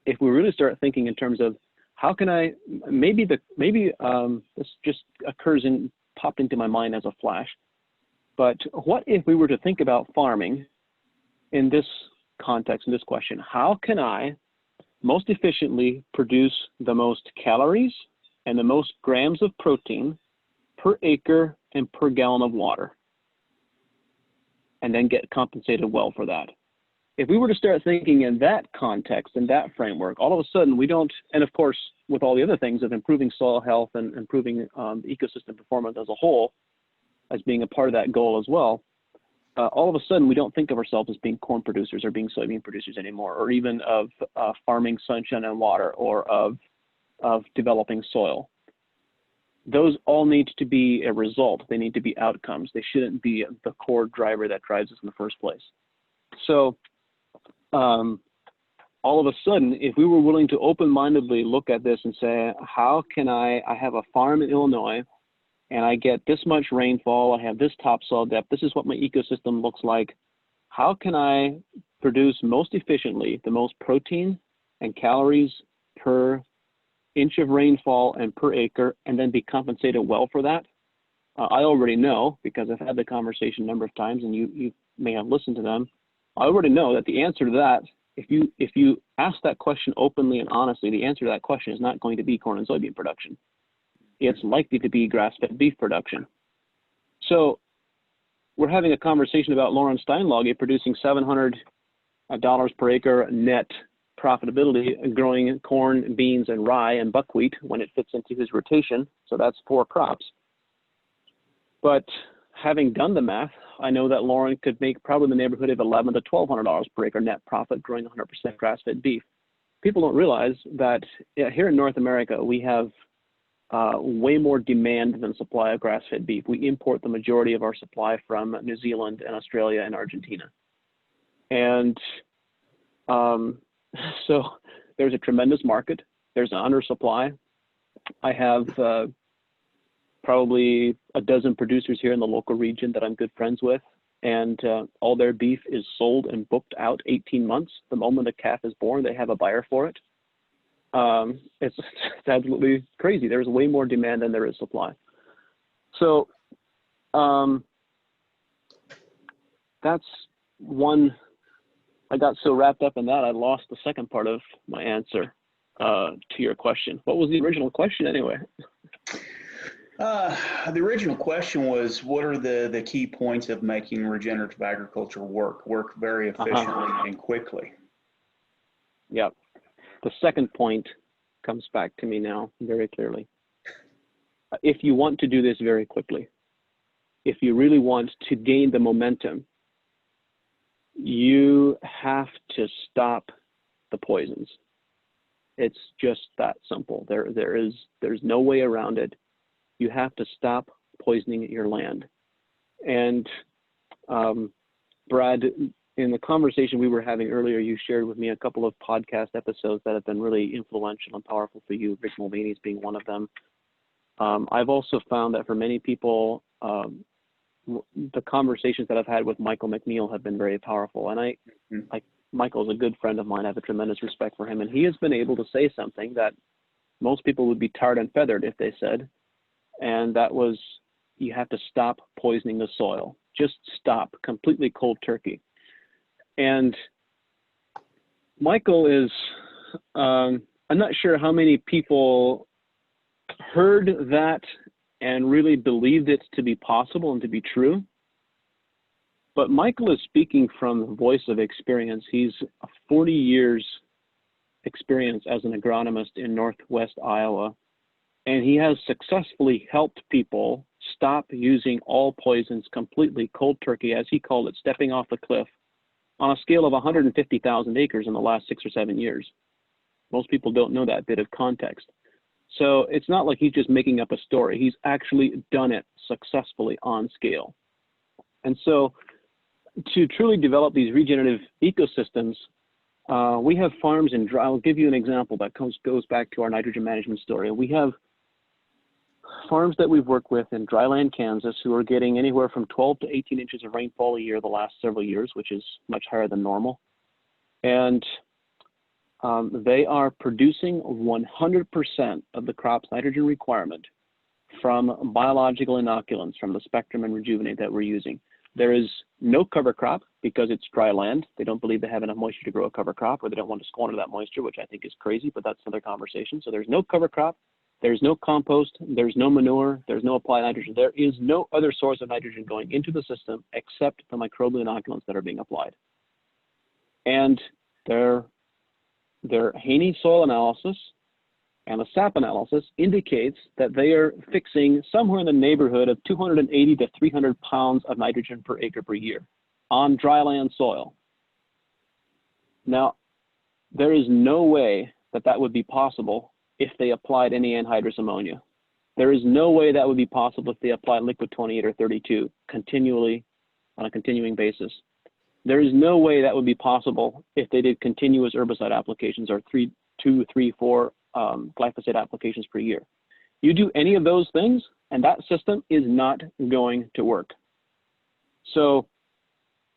If we really start thinking in terms of how can I, maybe this just occurs in popped into my mind as a flash. But what if we were to think about farming in this context, in this question? How can I most efficiently produce the most calories and the most grams of protein per acre and per gallon of water, and then get compensated well for that? If we were to start thinking in that context, in that framework, all of a sudden we don't, and of course, with all the other things of improving soil health and improving the ecosystem performance as a whole, as being a part of that goal as well, all of a sudden we don't think of ourselves as being corn producers or being soybean producers anymore, or even of farming sunshine and water, or of developing soil. Those all need to be a result. They need to be outcomes. They shouldn't be the core driver that drives us in the first place. So all of a sudden, if we were willing to open-mindedly look at this and say, how can I have a farm in Illinois and I get this much rainfall, I have this topsoil depth, this is what my ecosystem looks like. How can I produce most efficiently the most protein and calories per inch of rainfall and per acre, and then be compensated well for that? I already know, because I've had the conversation a number of times, and you may have listened to them. I already know that the answer to that, if you ask that question openly and honestly, the answer to that question is not going to be corn and soybean production. It's likely to be grass-fed beef production. So we're having a conversation about Lauren Steinlage producing $700 per acre net profitability, growing corn, beans, and rye and buckwheat when it fits into his rotation. So that's 4 crops. But having done the math, I know that Lauren could make probably in the neighborhood of $1,100 to $1,200 per acre net profit growing 100% grass-fed beef. People don't realize that here in North America, we have way more demand than supply of grass-fed beef. We import the majority of our supply from New Zealand and Australia and Argentina. And so there's a tremendous market. There's an undersupply. I have probably a dozen producers here in the local region that I'm good friends with, and all their beef is sold and booked out 18 months. The moment a calf is born, they have a buyer for it. It's absolutely crazy. There's way more demand than there is supply. So that's one. I got so wrapped up in that, I lost the second part of my answer to your question. What was the original question anyway? The original question was, what are the key points of making regenerative agriculture work very efficiently and quickly? Yep. The second point comes back to me now very clearly. If you want to do this very quickly, if you really want to gain the momentum, you have to stop the poisons. It's just that simple. There's no way around it. You have to stop poisoning your land. And Brad, in the conversation we were having earlier, you shared with me a couple of podcast episodes that have been really influential and powerful for you, Rick Mulvaney's being one of them. I've also found that for many people, the conversations that I've had with Michael McNeil have been very powerful. And Michael's a good friend of mine. I have a tremendous respect for him. And he has been able to say something that most people would be tarred and feathered if they said, and that was, you have to stop poisoning the soil. Just stop, completely cold turkey. And Michael is, I'm not sure how many people heard that and really believed it to be possible and to be true. But Michael is speaking from the voice of experience. He's 40 years experience as an agronomist in Northwest Iowa, and he has successfully helped people stop using all poisons completely cold turkey, as he called it, stepping off the cliff, on a scale of 150,000 acres in the last 6 or 7 years. Most people don't know that bit of context. So it's not like he's just making up a story. He's actually done it successfully on scale. And so to truly develop these regenerative ecosystems, we have farms in dry. I'll give you an example that goes back to our nitrogen management story. We have farms that we've worked with in dryland Kansas who are getting anywhere from 12 to 18 inches of rainfall a year the last several years, which is much higher than normal. And they are producing 100% of the crop's nitrogen requirement from biological inoculants, from the Spectrum and Rejuvenate that we're using. There is no cover crop because it's dry land. They don't believe they have enough moisture to grow a cover crop, or they don't want to squander that moisture, which I think is crazy, but that's another conversation. So there's no cover crop, there's no compost, there's no manure, there's no applied nitrogen. There is no other source of nitrogen going into the system except the microbial inoculants that are being applied. And their Haney soil analysis and the SAP analysis indicates that they are fixing somewhere in the neighborhood of 280 to 300 pounds of nitrogen per acre per year on dryland soil. Now, there is no way that that would be possible if they applied any anhydrous ammonia. There is no way that would be possible if they applied liquid 28 or 32 continually on a continuing basis. There is no way that would be possible if they did continuous herbicide applications or 2, 3, 4 glyphosate applications per year. You do any of those things and that system is not going to work. So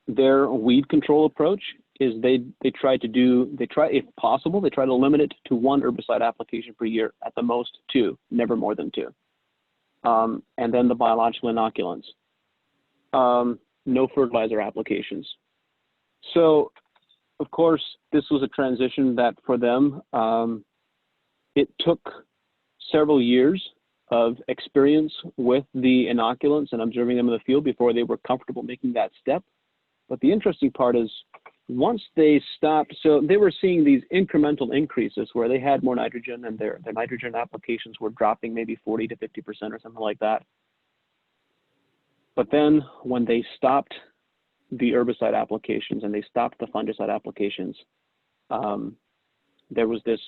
their weed control approach is they try, if possible, they try to limit it to 1 herbicide application per year, at the most 2, never more than 2. And then the biological inoculants. No fertilizer applications. So, of course, this was a transition that for them, it took several years of experience with the inoculants and observing them in the field before they were comfortable making that step. But the interesting part is once they stopped, so they were seeing these incremental increases where they had more nitrogen and their nitrogen applications were dropping maybe 40 to 50% or something like that. But then when they stopped the herbicide applications and they stopped the fungicide applications, there was this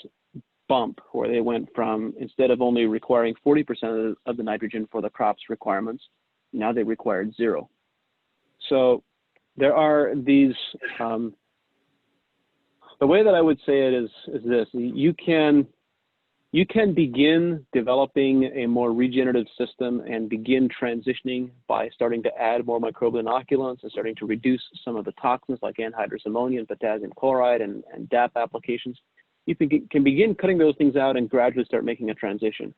bump where they went from, instead of only requiring 40% of the nitrogen for the crop's requirements, now they required 0. So there are these, the way that I would say it is this: you can begin developing a more regenerative system and begin transitioning by starting to add more microbial inoculants and starting to reduce some of the toxins like anhydrous ammonia and potassium chloride and DAP applications. You can begin cutting those things out and gradually start making a transition.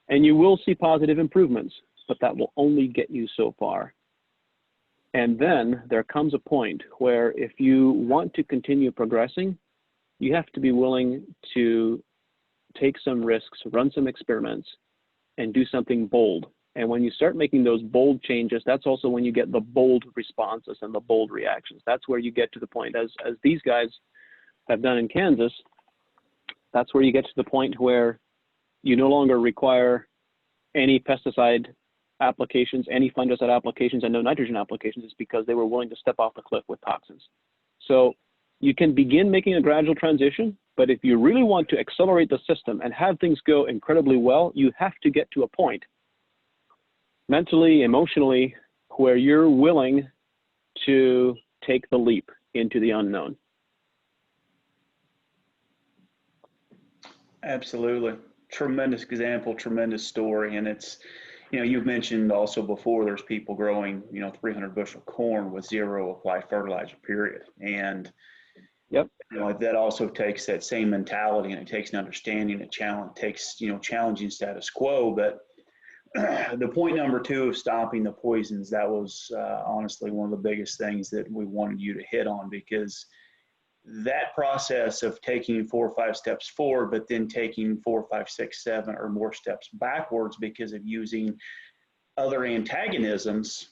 And you will see positive improvements, but that will only get you so far. And then there comes a point where if you want to continue progressing, you have to be willing to take some risks, run some experiments, and do something bold. And when you start making those bold changes, that's also when you get the bold responses and the bold reactions. That's where you get to the point, as these guys have done in Kansas, that's where you get to the point where you no longer require any pesticide applications, any fungicide applications, and no nitrogen applications. Is because they were willing to step off the cliff with toxins. So you can begin making a gradual transition, but if you really want to accelerate the system and have things go incredibly well, you have to get to a point mentally, emotionally, where you're willing to take the leap into the unknown. Absolutely. Tremendous example, tremendous story. And it's, you've mentioned also before there's people growing, 300 bushel corn with 0 applied fertilizer, period. And yep, that also takes that same mentality, and it takes an understanding, takes, challenging status quo. But the point number 2 of stopping the poisons, that was honestly one of the biggest things that we wanted you to hit on, because that process of taking 4 or 5 steps forward, but then taking 4, 5, 6, 7 or more steps backwards because of using other antagonisms,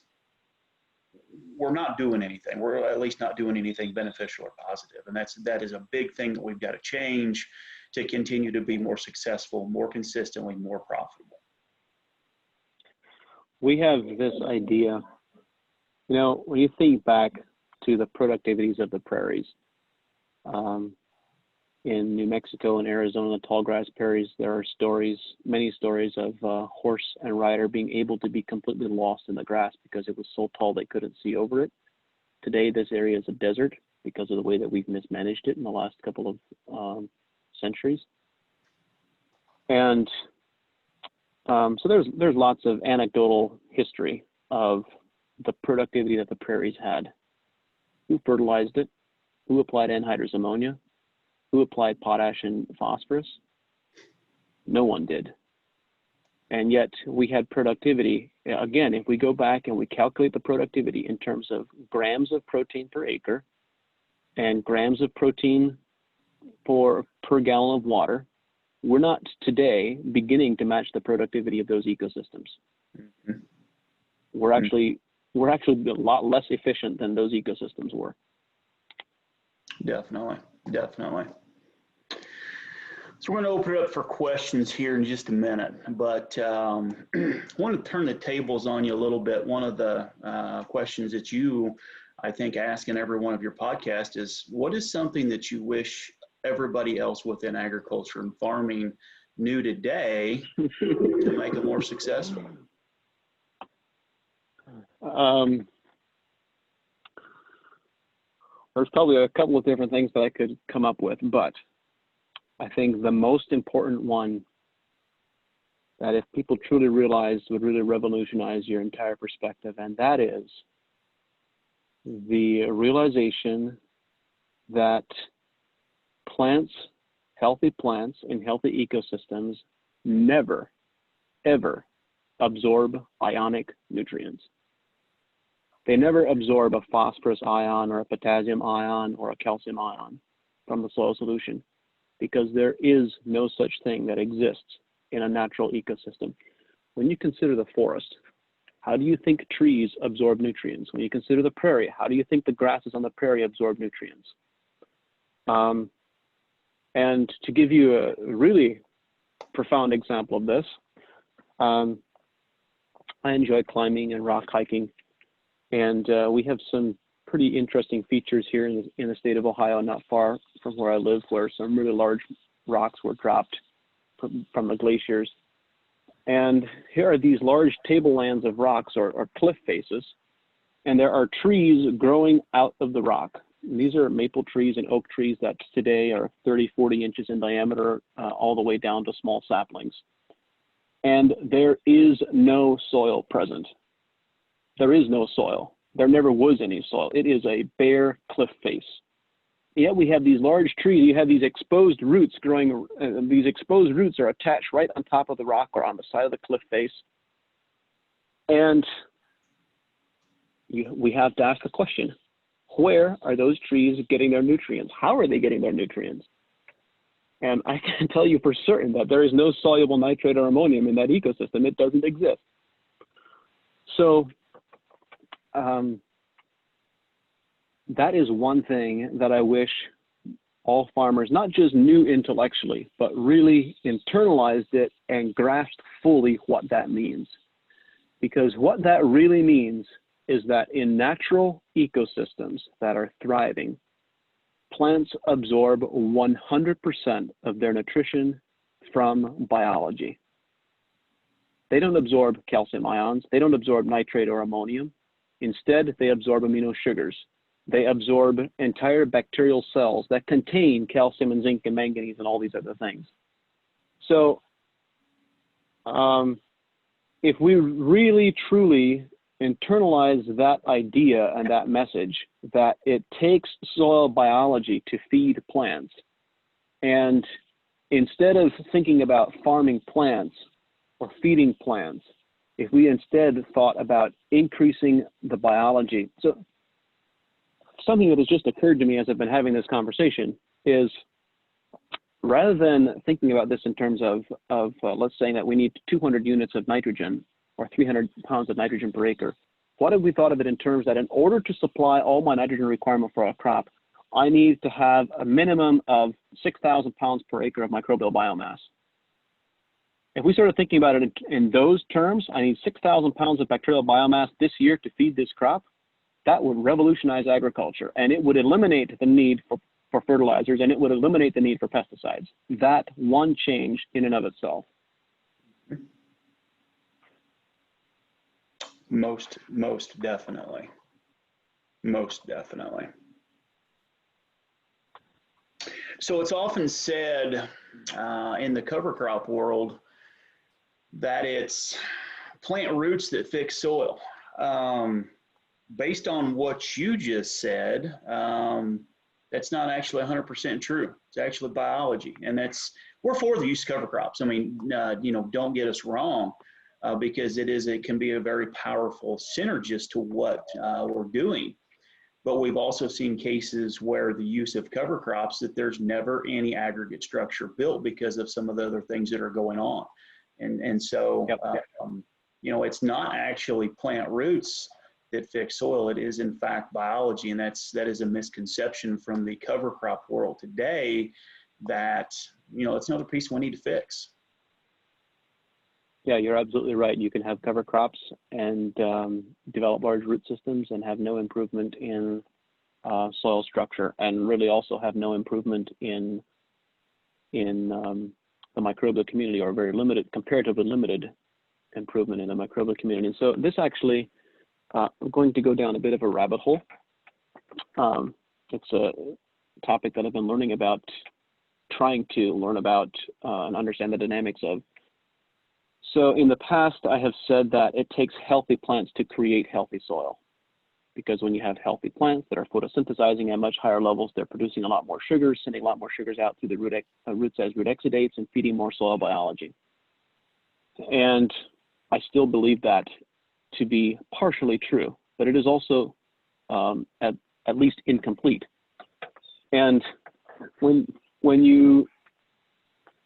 we're not doing anything. We're at least not doing anything beneficial or positive. And that is a big thing that we've got to change to continue to be more successful, more consistently, more profitable. We have this idea, when you think back to the productivities of the prairies, in New Mexico and Arizona, the tallgrass prairies, there are many stories of horse and rider being able to be completely lost in the grass because it was so tall they couldn't see over it. Today, this area is a desert because of the way that we've mismanaged it in the last couple of centuries. And so there's lots of anecdotal history of the productivity that the prairies had. Who fertilized it? Who applied anhydrous ammonia? Who applied potash and phosphorus? No one did. And yet we had productivity. Again, if we go back and we calculate the productivity in terms of grams of protein per acre and grams of protein per gallon of water, we're not today beginning to match the productivity of those ecosystems. Mm-hmm. We're actually a lot less efficient than those ecosystems were. Definitely. So we're going to open it up for questions here in just a minute, but I want to turn the tables on you a little bit. One of the questions that you, I think, ask in every one of your podcasts is, what is something that you wish everybody else within agriculture and farming knew today to make it more successful? There's probably a couple of different things that I could come up with, but I think the most important one that if people truly realized would really revolutionize your entire perspective, and that is the realization that plants, healthy plants in healthy ecosystems never, ever absorb ionic nutrients. They never absorb a phosphorus ion or a potassium ion or a calcium ion from the soil solution, because there is no such thing that exists in a natural ecosystem. When you consider the forest, how do you think trees absorb nutrients? When you consider the prairie, how do you think the grasses on the prairie absorb nutrients? And to give you a really profound example of this, I enjoy climbing and rock hiking, and we have some pretty interesting features here in the state of Ohio, not far from where I live, where some really large rocks were dropped from the glaciers. And here are these large tablelands of rocks or cliff faces, and there are trees growing out of the rock. And these are maple trees and oak trees that today are 30, 40 inches in diameter, all the way down to small saplings. And there is no soil present. There is no soil. There never was any soil. It is a bare cliff face. Yet we have these large trees. You have these exposed roots growing. These exposed roots are attached right on top of the rock or on the side of the cliff face. And we have to ask a question. Where are those trees getting their nutrients? How are they getting their nutrients? And I can tell you for certain that there is no soluble nitrate or ammonium in that ecosystem. It doesn't exist. So that is one thing that I wish all farmers not just knew intellectually, but really internalized it and grasped fully what that means. Because what that really means is that in natural ecosystems that are thriving, plants absorb 100% of their nutrition from biology. They don't absorb calcium ions. They don't absorb nitrate or ammonium. Instead, they absorb amino sugars. They absorb entire bacterial cells that contain calcium and zinc and manganese and all these other things. So if we really, truly internalize that idea and that message that it takes soil biology to feed plants, and instead of thinking about farming plants or feeding plants, if we instead thought about increasing the biology. So something that has just occurred to me as I've been having this conversation is, rather than thinking about this in terms of let's say that we need 200 units of nitrogen or 300 pounds of nitrogen per acre, what if we thought of it in terms that in order to supply all my nitrogen requirement for a crop, I need to have a minimum of 6,000 pounds per acre of microbial biomass. If we started thinking about it in those terms, I need 6,000 pounds of bacterial biomass this year to feed this crop, that would revolutionize agriculture, and it would eliminate the need for fertilizers, and it would eliminate the need for pesticides. That one change in and of itself. Most definitely. Most definitely. So it's often said in the cover crop world that it's plant roots that fix soil. Based on what you just said, That's not actually 100% true. It's actually biology, and we're for the use of cover crops. I mean, don't get us wrong, because it can be a very powerful synergist to what we're doing. But we've also seen cases where the use of cover crops, that there's never any aggregate structure built because of some of the other things that are going on. And so, Yep. It's not actually plant roots that fix soil. It is in fact biology. And that is a misconception from the cover crop world today, that, it's another piece we need to fix. Yeah, you're absolutely right. You can have cover crops and develop large root systems and have no improvement in soil structure, and really also have no improvement in the microbial community, or very limited, comparatively limited improvement in the microbial community. And so this actually, I'm going to go down a bit of a rabbit hole. It's a topic that I've been learning about, trying to learn about and understand the dynamics of. So in the past, I have said that it takes healthy plants to create healthy soil, because when you have healthy plants that are photosynthesizing at much higher levels, they're producing a lot more sugars, sending a lot more sugars out through the roots as root exudates, and feeding more soil biology. And I still believe that to be partially true, but it is also at least incomplete. And when you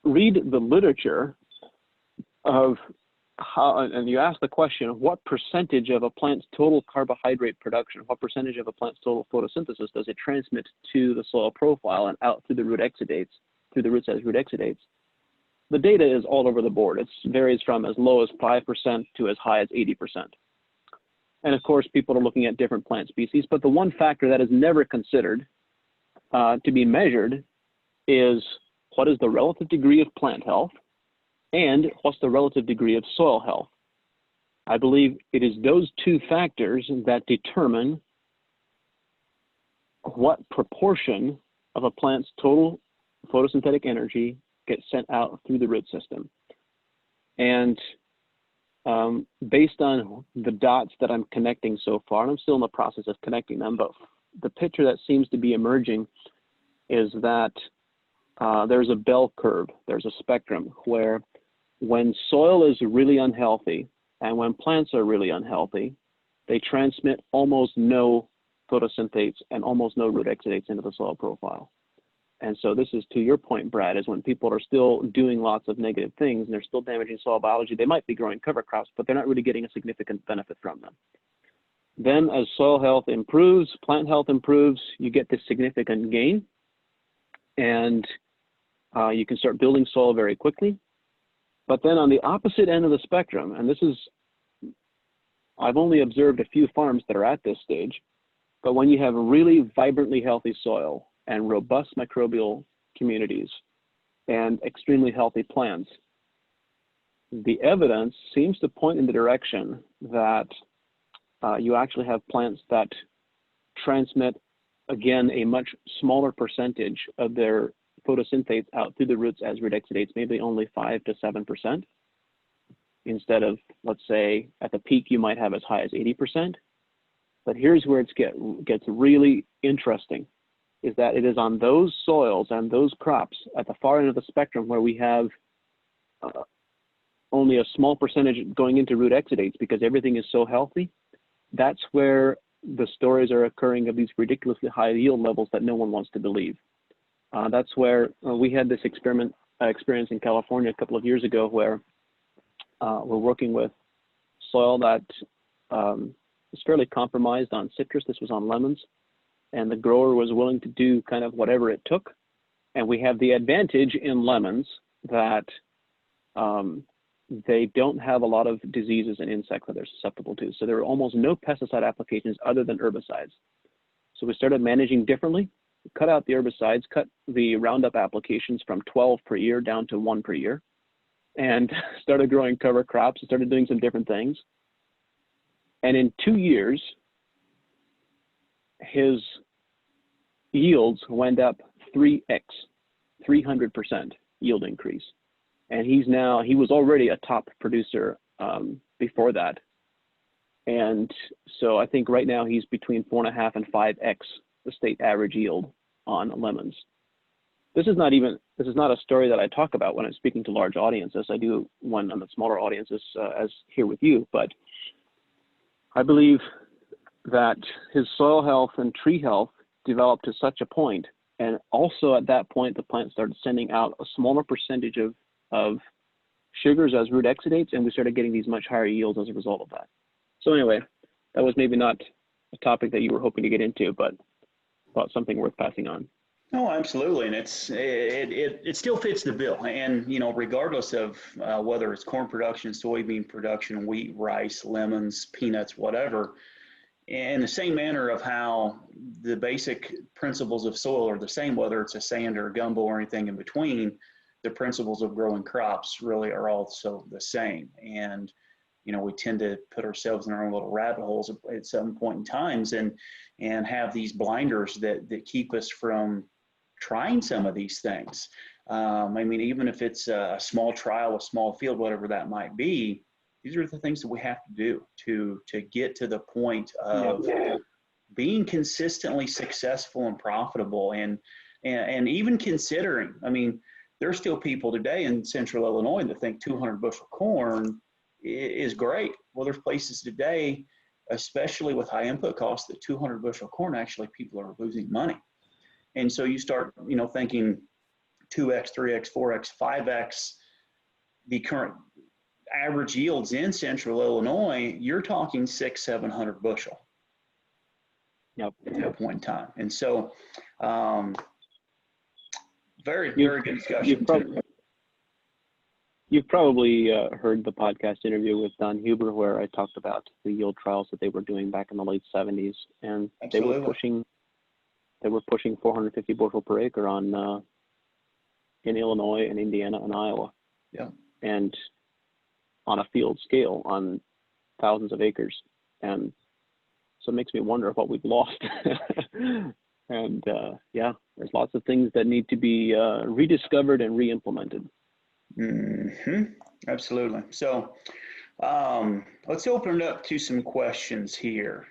read the literature of how, and you ask the question, what percentage of a plant's total carbohydrate production, what percentage of a plant's total photosynthesis does it transmit to the soil profile and out through the root exudates, through the roots as root exudates? The data is all over the board. It varies from as low as 5% to as high as 80%. And of course, people are looking at different plant species, but the one factor that is never considered to be measured is, what is the relative degree of plant health, and what's the relative degree of soil health? I believe it is those two factors that determine what proportion of a plant's total photosynthetic energy gets sent out through the root system. And based on the dots that I'm connecting so far, and I'm still in the process of connecting them, but the picture that seems to be emerging is that there's a bell curve, there's a spectrum, where when soil is really unhealthy and when plants are really unhealthy, they transmit almost no photosynthetes and almost no root exudates into the soil profile. And so this is, to your point, Brad, is when people are still doing lots of negative things and they're still damaging soil biology, they might be growing cover crops, but they're not really getting a significant benefit from them. Then as soil health improves, plant health improves, you get this significant gain, and you can start building soil very quickly. But then on the opposite end of the spectrum, and this is, I've only observed a few farms that are at this stage, but when you have really vibrantly healthy soil and robust microbial communities and extremely healthy plants, the evidence seems to point in the direction that you actually have plants that transmit, again, a much smaller percentage of their photosynthate out through the roots as root exudates, maybe only 5 to 7%, instead of, let's say, at the peak you might have as high as 80%. But here's where it gets really interesting, is that it is on those soils and those crops at the far end of the spectrum where we have only a small percentage going into root exudates because everything is so healthy. That's where the stories are occurring of these ridiculously high yield levels that no one wants to believe. That's where we had this experience in California a couple of years ago, where we're working with soil that was fairly compromised on citrus. This was on lemons, and the grower was willing to do kind of whatever it took. And we have the advantage in lemons that they don't have a lot of diseases and insects that they're susceptible to. So there were almost no pesticide applications other than herbicides. So we started managing differently, cut out the herbicides, cut the Roundup applications from 12 per year down to 1 per year, and started growing cover crops and started doing some different things. And in 2 years, his yields went up 3x, 300% yield increase. And he was already a top producer before that. And so I think right now he's between 4.5 and 5x the state average yield on lemons. This is not a story that I talk about when I'm speaking to large audiences. I do one on the smaller audiences as here with you, but I believe that his soil health and tree health developed to such a point, and also at that point the plant started sending out a smaller percentage of sugars as root exudates, and we started getting these much higher yields as a result of that. So anyway, that was maybe not a topic that you were hoping to get into, but thought something worth passing on. Oh, absolutely, and it still fits the bill. And you know, regardless of whether it's corn production, soybean production, wheat, rice, lemons, peanuts, whatever, in the same manner of how the basic principles of soil are the same, whether it's a sand or a gumbo or anything in between, the principles of growing crops really are also the same. And you know, we tend to put ourselves in our own little rabbit holes at some point in times, and have these blinders that keep us from trying some of these things. I mean, even if it's a small trial, a small field, whatever that might be, these are the things that we have to do to get to the point of being consistently successful and profitable, and even considering, I mean, there's still people today in central Illinois that think 200 bushel corn is great. Well, there's places today, especially with high input costs, that 200 bushel corn, actually people are losing money. And so you start, you know, thinking 2x, 3x, 4x, 5x, the current average yields in central Illinois, you're talking 600-700 bushel. Yep. At that point in time. And so, very good discussion. You've probably heard the podcast interview with Don Huber where I talked about the yield trials that they were doing back in the late 70s, and Absolutely. they were pushing 450 bushel per acre on in Illinois and Indiana and Iowa. Yeah. And on a field scale on thousands of acres. And so it makes me wonder what we've lost. And yeah, there's lots of things that need to be rediscovered and re-implemented. Mm-hmm. Absolutely. So let's open it up to some questions here.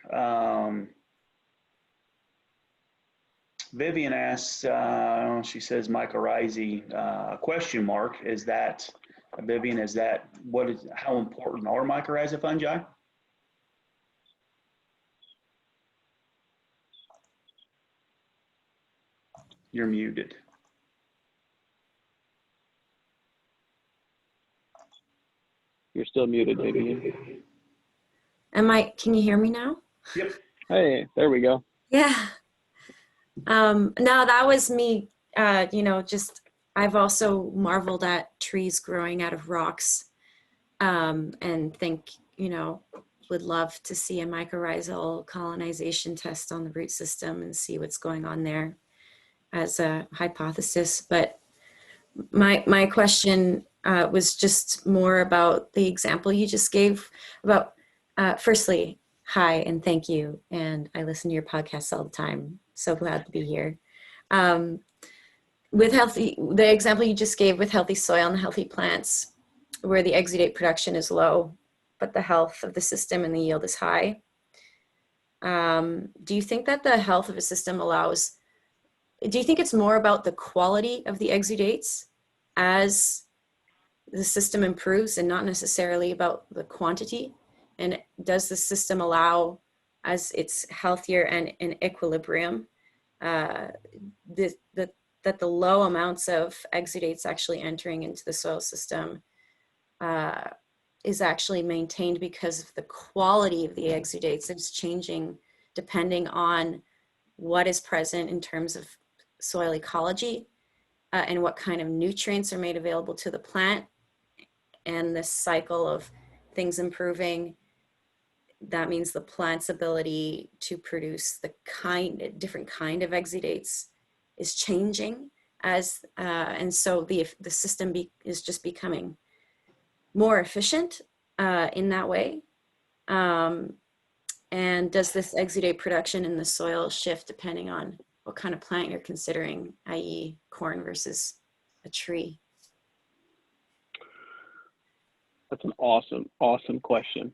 Vivian asks, she says, mycorrhizae, question mark, is that, Vivian, is that, how important are mycorrhizae fungi? You're muted. You're still muted, Vivian. Can you hear me now? Yep. Hey, there we go. Yeah. No, that was me, I've also marveled at trees growing out of rocks, and think, would love to see a mycorrhizal colonization test on the root system and see what's going on there as a hypothesis. But my question was just more about the example you just gave about, firstly, hi and thank you. And I listen to your podcasts all the time. So glad to be here. The example you just gave with healthy soil and healthy plants, where the exudate production is low, but the health of the system and the yield is high. Do you think that the health of a system do you think it's more about the quality of the exudates as the system improves and not necessarily about the quantity? And does the system allow, as it's healthier and in equilibrium, that the low amounts of exudates actually entering into the soil system is actually maintained because of the quality of the exudates? It's changing depending on what is present in terms of soil ecology and what kind of nutrients are made available to the plant, and this cycle of things improving. That means the plant's ability to produce different kind of exudates is changing and so the system is just becoming more efficient in that way. And does this exudate production in the soil shift depending on what kind of plant you're considering, i.e. corn versus a tree? That's an awesome question.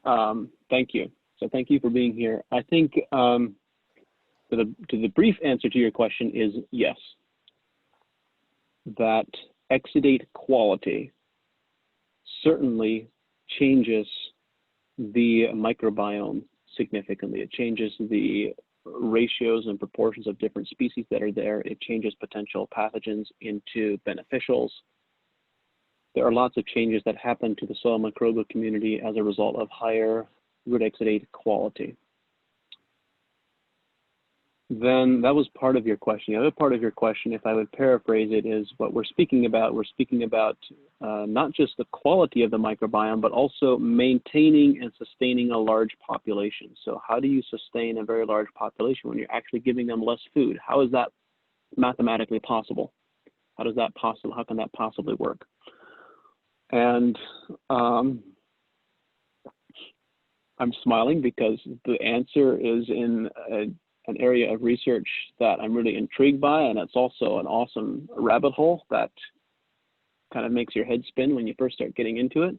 Thank you. So thank you for being here. I think the the brief answer to your question is yes. That exudate quality certainly changes the microbiome significantly. It changes the ratios and proportions of different species that are there. It changes potential pathogens into beneficials. There are lots of changes that happen to the soil microbial community as a result of higher root exudate quality. Then that was part of your question. The other part of your question, if I would paraphrase it, is what we're speaking about. We're speaking about not just the quality of the microbiome, but also maintaining and sustaining a large population. So how do you sustain a very large population when you're actually giving them less food? How is that mathematically possible? How does that possible? How can that possibly work? And I'm smiling because the answer is in an area of research that I'm really intrigued by, and it's also an awesome rabbit hole that kind of makes your head spin when you first start getting into it.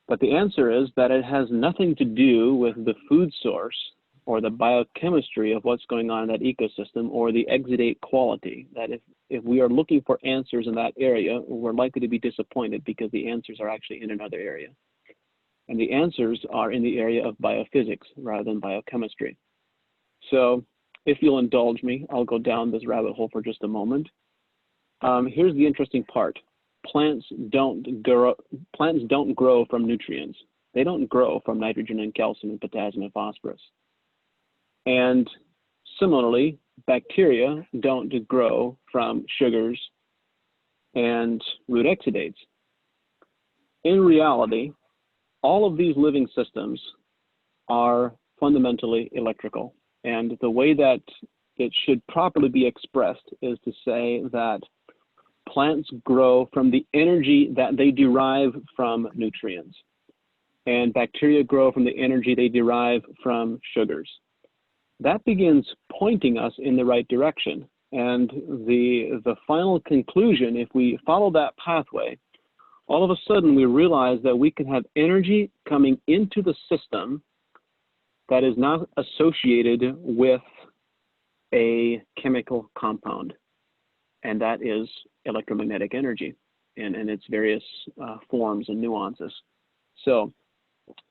But the answer is that it has nothing to do with the food source or the biochemistry of what's going on in that ecosystem or the exudate quality. That if we are looking for answers in that area, we're likely to be disappointed because the answers are actually in another area. And the answers are in the area of biophysics rather than biochemistry. So if you'll indulge me, I'll go down this rabbit hole for just a moment. Here's the interesting part. Plants don't grow from nutrients. They don't grow from nitrogen and calcium and potassium and phosphorus. And similarly, bacteria don't grow from sugars and root exudates. In reality, all of these living systems are fundamentally electrical. And the way that it should properly be expressed is to say that plants grow from the energy that they derive from nutrients. And bacteria grow from the energy they derive from sugars. That begins pointing us in the right direction. And the final conclusion, if we follow that pathway, all of a sudden we realize that we can have energy coming into the system that is not associated with a chemical compound, and that is electromagnetic energy in its various forms and nuances. So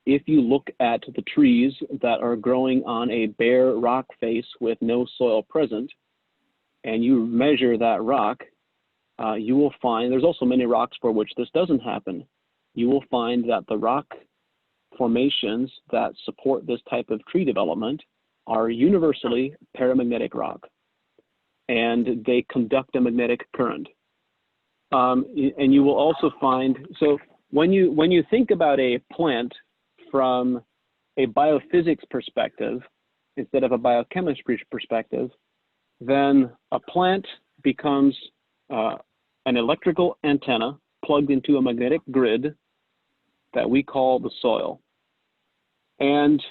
if you look at the trees that are growing on a bare rock face with no soil present, and you measure that rock, you will find, there's also many rocks for which this doesn't happen. You will find that the rock formations that support this type of tree development are universally paramagnetic rock, and they conduct a magnetic current. And you will also find, so when you think about a plant from a biophysics perspective instead of a biochemistry perspective, then a plant becomes an electrical antenna plugged into a magnetic grid that we call the soil. And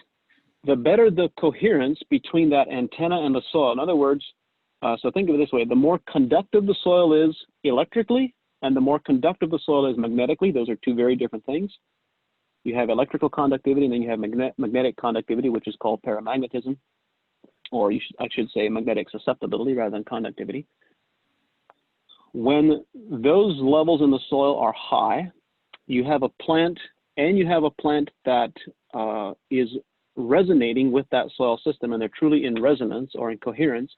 the better the coherence between that antenna and the soil, in other words, so think of it this way, the more conductive the soil is electrically and the more conductive the soil is magnetically, those are two very different things. You have electrical conductivity and then you have magnetic conductivity, which is called paramagnetism, or I should say magnetic susceptibility rather than conductivity. When those levels in the soil are high, you have a plant, and you have a plant that is resonating with that soil system, and they're truly in resonance or in coherence.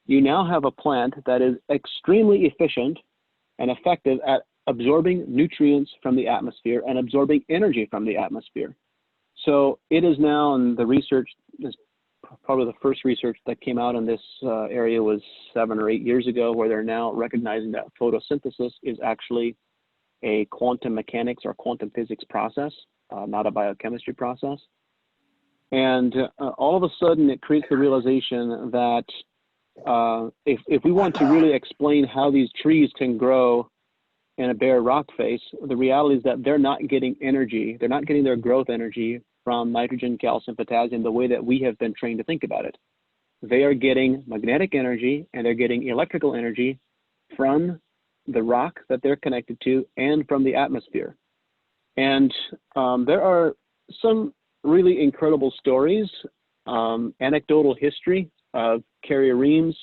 You now have a plant that is extremely efficient and effective at absorbing nutrients from the atmosphere and absorbing energy from the atmosphere. So it is now, and the research is probably the first research that came out in this area was 7 or 8 years ago, where they're now recognizing that photosynthesis is actually a quantum mechanics or quantum physics process, not a biochemistry process. And all of a sudden it creates the realization that if we want to really explain how these trees can grow in a bare rock face, the reality is that they're not getting energy, they're not getting their growth energy from nitrogen, calcium, potassium, the way that we have been trained to think about it. They are getting magnetic energy and they're getting electrical energy from the rock that they're connected to and from the atmosphere. And there are some really incredible stories, anecdotal history of Kerry Ream's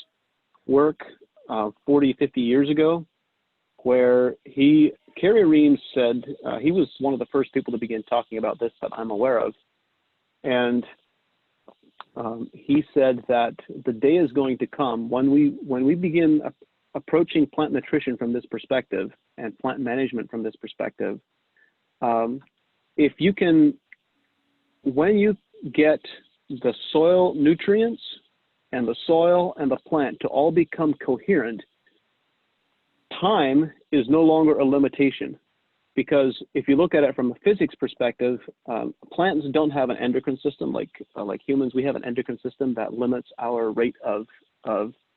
work 40, 50 years ago, where Kerry Ream said, he was one of the first people to begin talking about this that I'm aware of. And he said that the day is going to come when we begin approaching plant nutrition from this perspective and plant management from this perspective. If you can, when you get the soil nutrients and the soil and the plant to all become coherent, time is no longer a limitation. Because if you look at it from a physics perspective, plants don't have an endocrine system like humans. We have an endocrine system that limits our rate of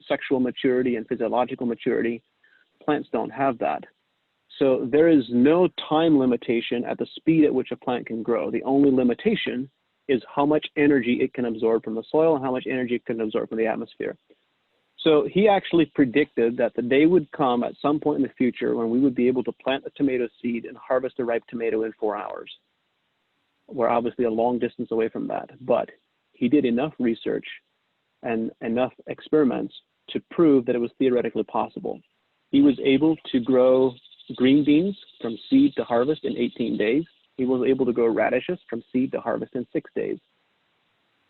sexual maturity and physiological maturity. Plants don't have that. So there is no time limitation at the speed at which a plant can grow. The only limitation is how much energy it can absorb from the soil and how much energy it can absorb from the atmosphere. So he actually predicted that the day would come at some point in the future when we would be able to plant a tomato seed and harvest a ripe tomato in 4 hours. We're obviously a long distance away from that, but he did enough research and enough experiments to prove that it was theoretically possible. He was able to grow green beans from seed to harvest in 18 days. He was able to grow radishes from seed to harvest in 6 days.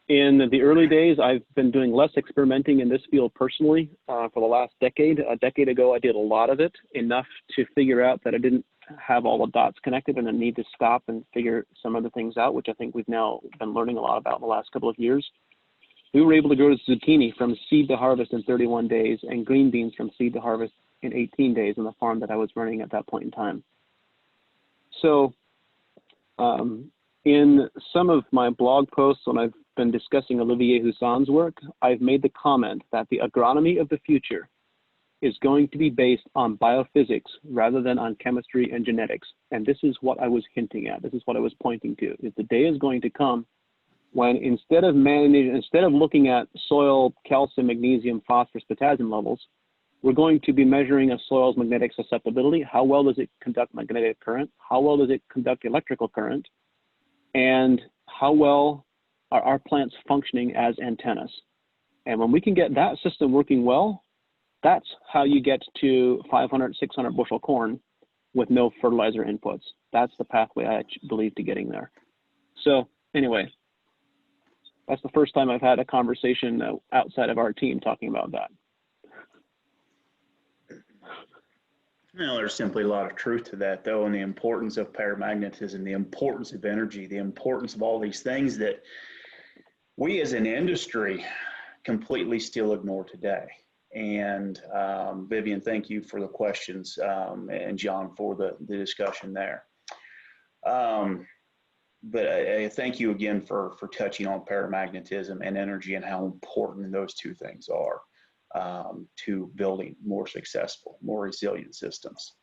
In the early days, I've been doing less experimenting in this field personally for the last decade. A decade ago, I did a lot of it, enough to figure out that I didn't have all the dots connected and I need to stop and figure some other things out, which I think we've now been learning a lot about in the last couple of years. We were able to grow zucchini from seed to harvest in 31 days and green beans from seed to harvest in 18 days on the farm that I was running at that point in time. So in some of my blog posts when I've been discussing Olivier Houssan's work, I've made the comment that the agronomy of the future is going to be based on biophysics rather than on chemistry and genetics. And this is what I was hinting at. This is what I was pointing to. Is the day is going to come when instead of looking at soil calcium, magnesium, phosphorus, potassium levels, we're going to be measuring a soil's magnetic susceptibility. How well does it conduct magnetic current? How well does it conduct electrical current? And how well are our plants functioning as antennas? And when we can get that system working well, that's how you get to 500, 600 bushel corn with no fertilizer inputs. That's the pathway I believe to getting there. So anyway, that's the first time I've had a conversation outside of our team talking about that. Well, there's simply a lot of truth to that, though, and the importance of paramagnetism, the importance of energy, the importance of all these things that we as an industry completely still ignore today. And Vivian, thank you for the questions, and John for the discussion there. But I thank you again for touching on paramagnetism and energy and how important those two things are to building more successful, more resilient systems.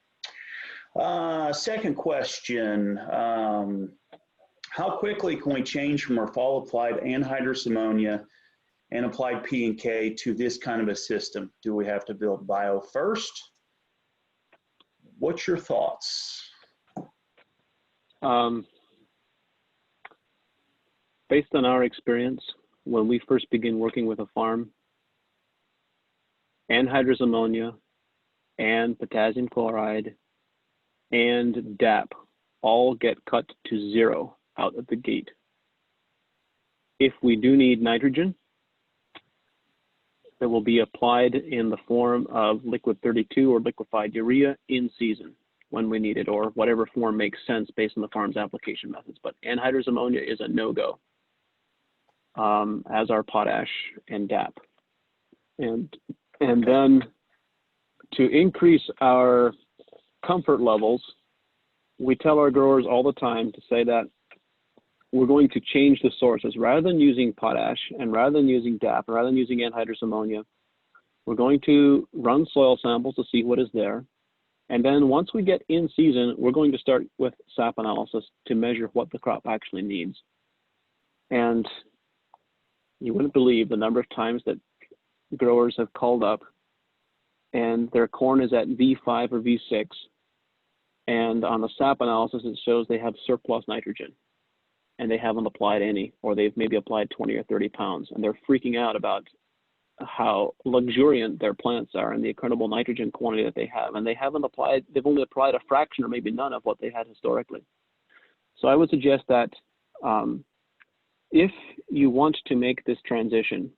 Second question, how quickly can we change from our fall applied anhydrous ammonia and applied P and K to this kind of a system? Do we have to build bio first? What's your thoughts? Based on our experience, when we first begin working with a farm, anhydrous ammonia and potassium chloride and DAP all get cut to 0 out of the gate. If we do need nitrogen, it will be applied in the form of liquid 32 or liquefied urea in season when we need it, or whatever form makes sense based on the farm's application methods. But anhydrous ammonia is a no-go, as are potash and DAP. And then to increase our comfort levels, we tell our growers all the time to say that we're going to change the sources. Rather than using potash and rather than using DAP, rather than using anhydrous ammonia, we're going to run soil samples to see what is there. And then once we get in season, we're going to start with sap analysis to measure what the crop actually needs. And you wouldn't believe the number of times that growers have called up and their corn is at V5 or V6. And on the sap analysis, it shows they have surplus nitrogen and they haven't applied any, or they've maybe applied 20 or 30 pounds. And they're freaking out about how luxuriant their plants are and the incredible nitrogen quantity that they have. And they've only applied a fraction or maybe none of what they had historically. So I would suggest that if you want to make this transition,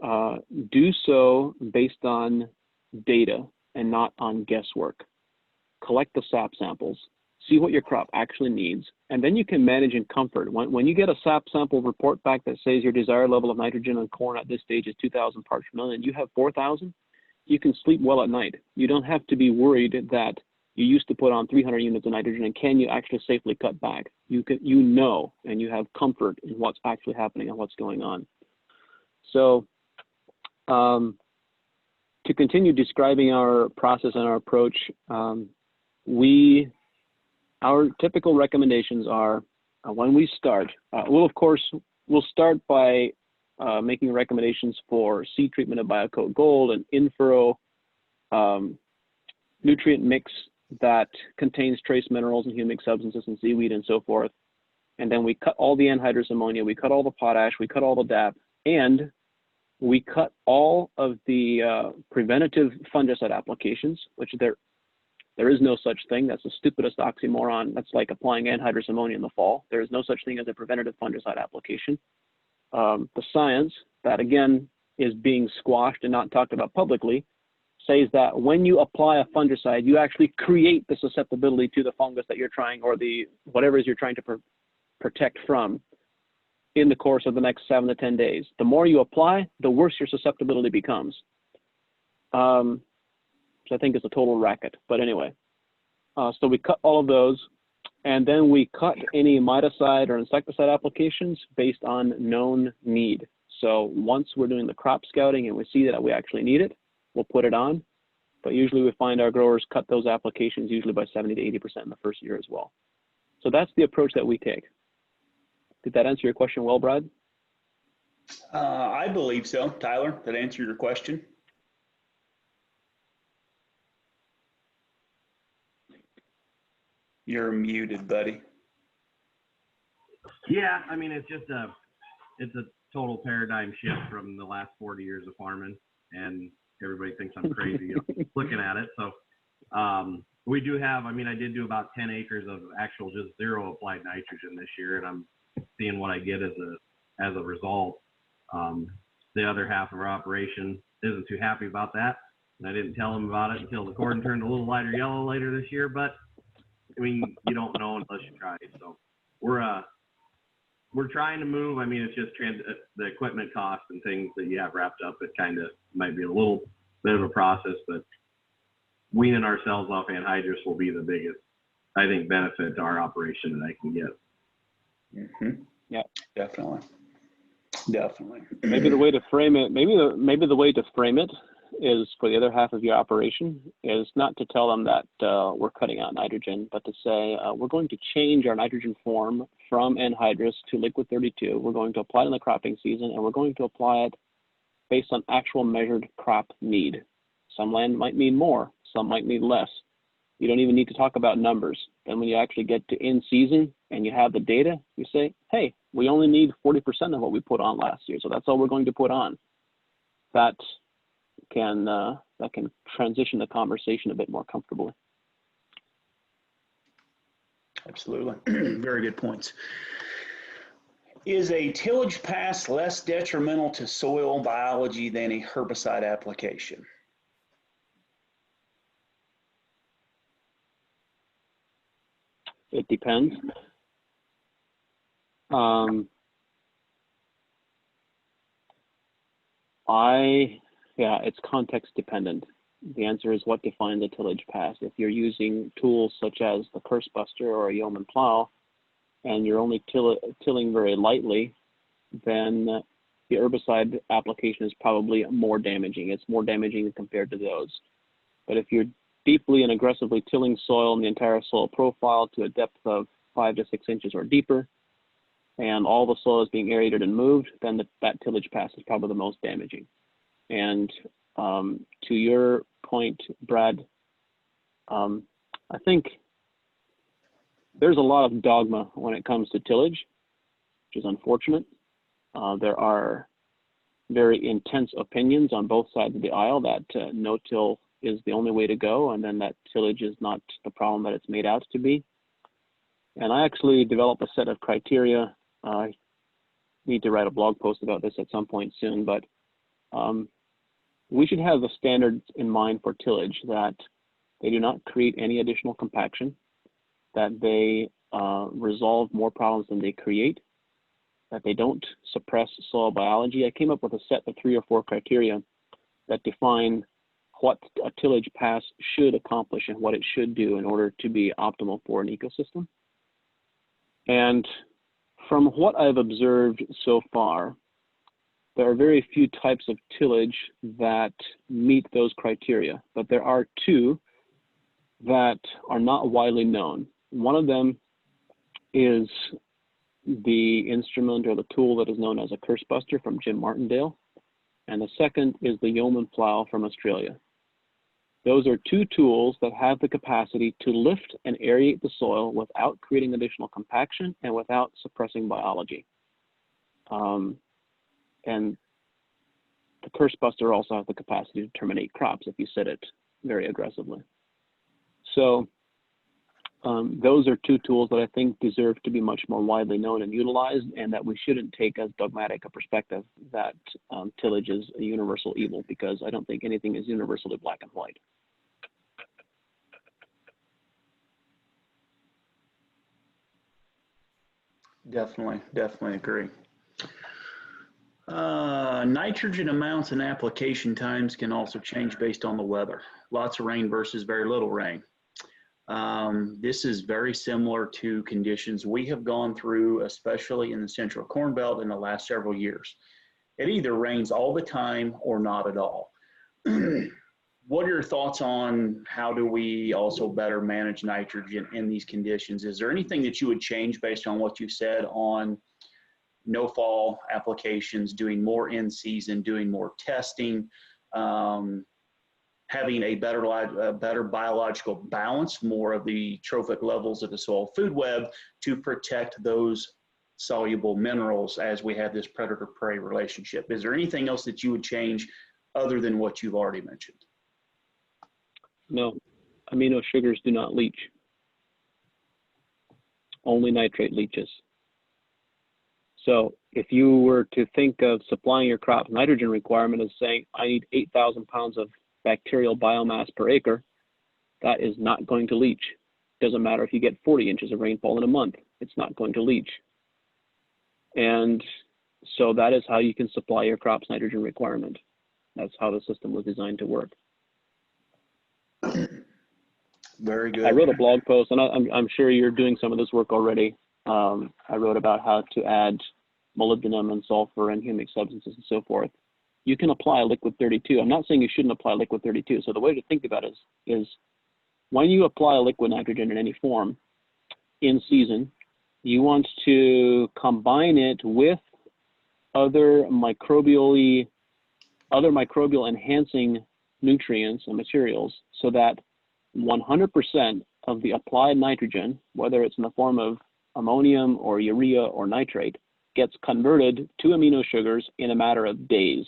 do so based on data and not on guesswork. Collect the sap samples, see what your crop actually needs, and then you can manage in comfort. When you get a sap sample report back that says your desired level of nitrogen on corn at this stage is 2,000 parts per million, you have 4,000, you can sleep well at night. You don't have to be worried that you used to put on 300 units of nitrogen and can you actually safely cut back? You know, and you have comfort in what's actually happening and what's going on. So to continue describing our process and our approach, our typical recommendations are when we start, we'll start by making recommendations for seed treatment of BioCoat Gold and in-furrow nutrient mix that contains trace minerals and humic substances and seaweed and so forth. And then we cut all the anhydrous ammonia, we cut all the potash, we cut all the DAP, and we cut all of the preventative fungicide applications, which there is no such thing. That's the stupidest oxymoron. That's like applying anhydrous ammonia in the fall. There is no such thing as a preventative fungicide application. The science that, again, is being squashed and not talked about publicly says that when you apply a fungicide, you actually create the susceptibility to the fungus that you're trying, or the whatever it is you're trying to protect from, in the course of the next 7 to 10 days. The more you apply, the worse your susceptibility becomes. So I think it's a total racket, but anyway. So we cut all of those, and then we cut any miticide or insecticide applications based on known need. So once we're doing the crop scouting and we see that we actually need it, we'll put it on. But usually we find our growers cut those applications usually by 70 to 80% in the first year as well. So that's the approach that we take. Did that answer your question well, Brad? I believe so. Tyler, did that answer your question? You're muted, buddy. Yeah, I mean, it's a total paradigm shift from the last 40 years of farming, and everybody thinks I'm crazy looking at it. So we do have, I mean, I did do about 10 acres of actual just zero applied nitrogen this year, and I'm seeing what I get as a result. The other half of our operation isn't too happy about that, and I didn't tell them about it until the corn turned a little lighter yellow later this year. But I mean, you don't know unless you try. So we're trying to move. I mean, it's just the equipment costs and things that you have wrapped up. It kind of might be a little bit of a process, but weaning ourselves off anhydrous will be the biggest, I think, benefit to our operation that I can get. Mm-hmm. Yeah, definitely. Maybe the way to frame it, maybe the way to frame it is, for the other half of your operation, is not to tell them that we're cutting out nitrogen, but to say we're going to change our nitrogen form from anhydrous to liquid 32. We're going to apply it in the cropping season, and we're going to apply it based on actual measured crop need. Some land might need more, some might need less. You don't even need to talk about numbers. Then when you actually get to in season and you have the data, you say, hey, we only need 40% of what we put on last year, so that's all we're going to put on. That can transition the conversation a bit more comfortably. Absolutely. Very good points. Is a tillage pass less detrimental to soil biology than a herbicide application? It depends. It's context dependent. The answer is what defines a tillage pass. If you're using tools such as the curse buster or a yeoman plow, and you're only tilling very lightly, then the herbicide application is probably more damaging. It's more damaging compared to those. But if you're deeply and aggressively tilling soil in the entire soil profile to a depth of 5 to 6 inches or deeper, and all the soil is being aerated and moved, then that tillage pass is probably the most damaging. And to your point, Brad, I think there's a lot of dogma when it comes to tillage, which is unfortunate. There are very intense opinions on both sides of the aisle that no-till is the only way to go, and then that tillage is not the problem that it's made out to be. And I actually developed a set of criteria. I need to write a blog post about this at some point soon, but we should have the standards in mind for tillage, that they do not create any additional compaction, that they resolve more problems than they create, that they don't suppress soil biology. I came up with a set of 3 or 4 criteria that define what a tillage pass should accomplish and what it should do in order to be optimal for an ecosystem. And from what I've observed so far, there are very few types of tillage that meet those criteria, but there are 2 that are not widely known. One of them is the instrument or the tool that is known as a curse buster from Jim Martindale, and the second is the yeoman plow from Australia. Those are 2 tools that have the capacity to lift and aerate the soil without creating additional compaction and without suppressing biology. And the curse buster also has the capacity to terminate crops if you set it very aggressively. So those are 2 tools that I think deserve to be much more widely known and utilized, and that we shouldn't take as dogmatic a perspective that tillage is a universal evil, because I don't think anything is universally black and white. Definitely agree. Nitrogen amounts and application times can also change based on the weather. Lots of rain versus very little rain. This is very similar to conditions we have gone through, especially in the Central Corn Belt in the last several years. It either rains all the time or not at all. What are your thoughts on how do we also better manage nitrogen in these conditions? Is there anything that you would change based on what you said on no fall applications, doing more in season, doing more testing, having a better biological balance, more of the trophic levels of the soil food web to protect those soluble minerals as we have this predator-prey relationship? Is there anything else that you would change other than what you've already mentioned? No, amino sugars do not leach. Only nitrate leaches. So if you were to think of supplying your crop's nitrogen requirement as saying, I need 8,000 pounds of bacterial biomass per acre, that is not going to leach. Doesn't matter if you get 40 inches of rainfall in a month, it's not going to leach. And so that is how you can supply your crop's nitrogen requirement. That's how the system was designed to work. Very good. I wrote a blog post, and I'm sure you're doing some of this work already. I wrote about how to add molybdenum and sulfur and humic substances and so forth. You can apply liquid 32. I'm not saying you shouldn't apply liquid 32. So the way to think about it is when you apply liquid nitrogen in any form in season, you want to combine it with other microbial enhancing nutrients and materials so that 100% of the applied nitrogen, whether it's in the form of ammonium or urea or nitrate, gets converted to amino sugars in a matter of days.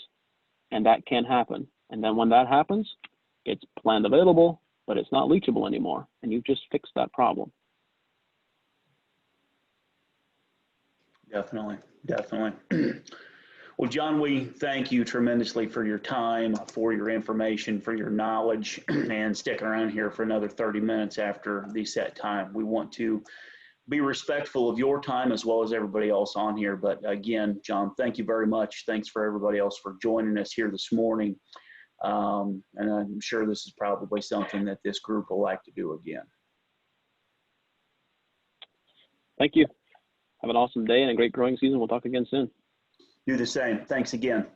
And that can happen. And then when that happens, it's plant available, but it's not leachable anymore. And you've just fixed that problem. Definitely. Well, John, we thank you tremendously for your time, for your information, for your knowledge, and sticking around here for another 30 minutes after the set time. We want to be respectful of your time as well as everybody else on here. But again, John, thank you very much. Thanks for everybody else for joining us here this morning. And I'm sure this is probably something that this group will like to do again. Thank you. Have an awesome day and a great growing season. We'll talk again soon. Do the same. Thanks again.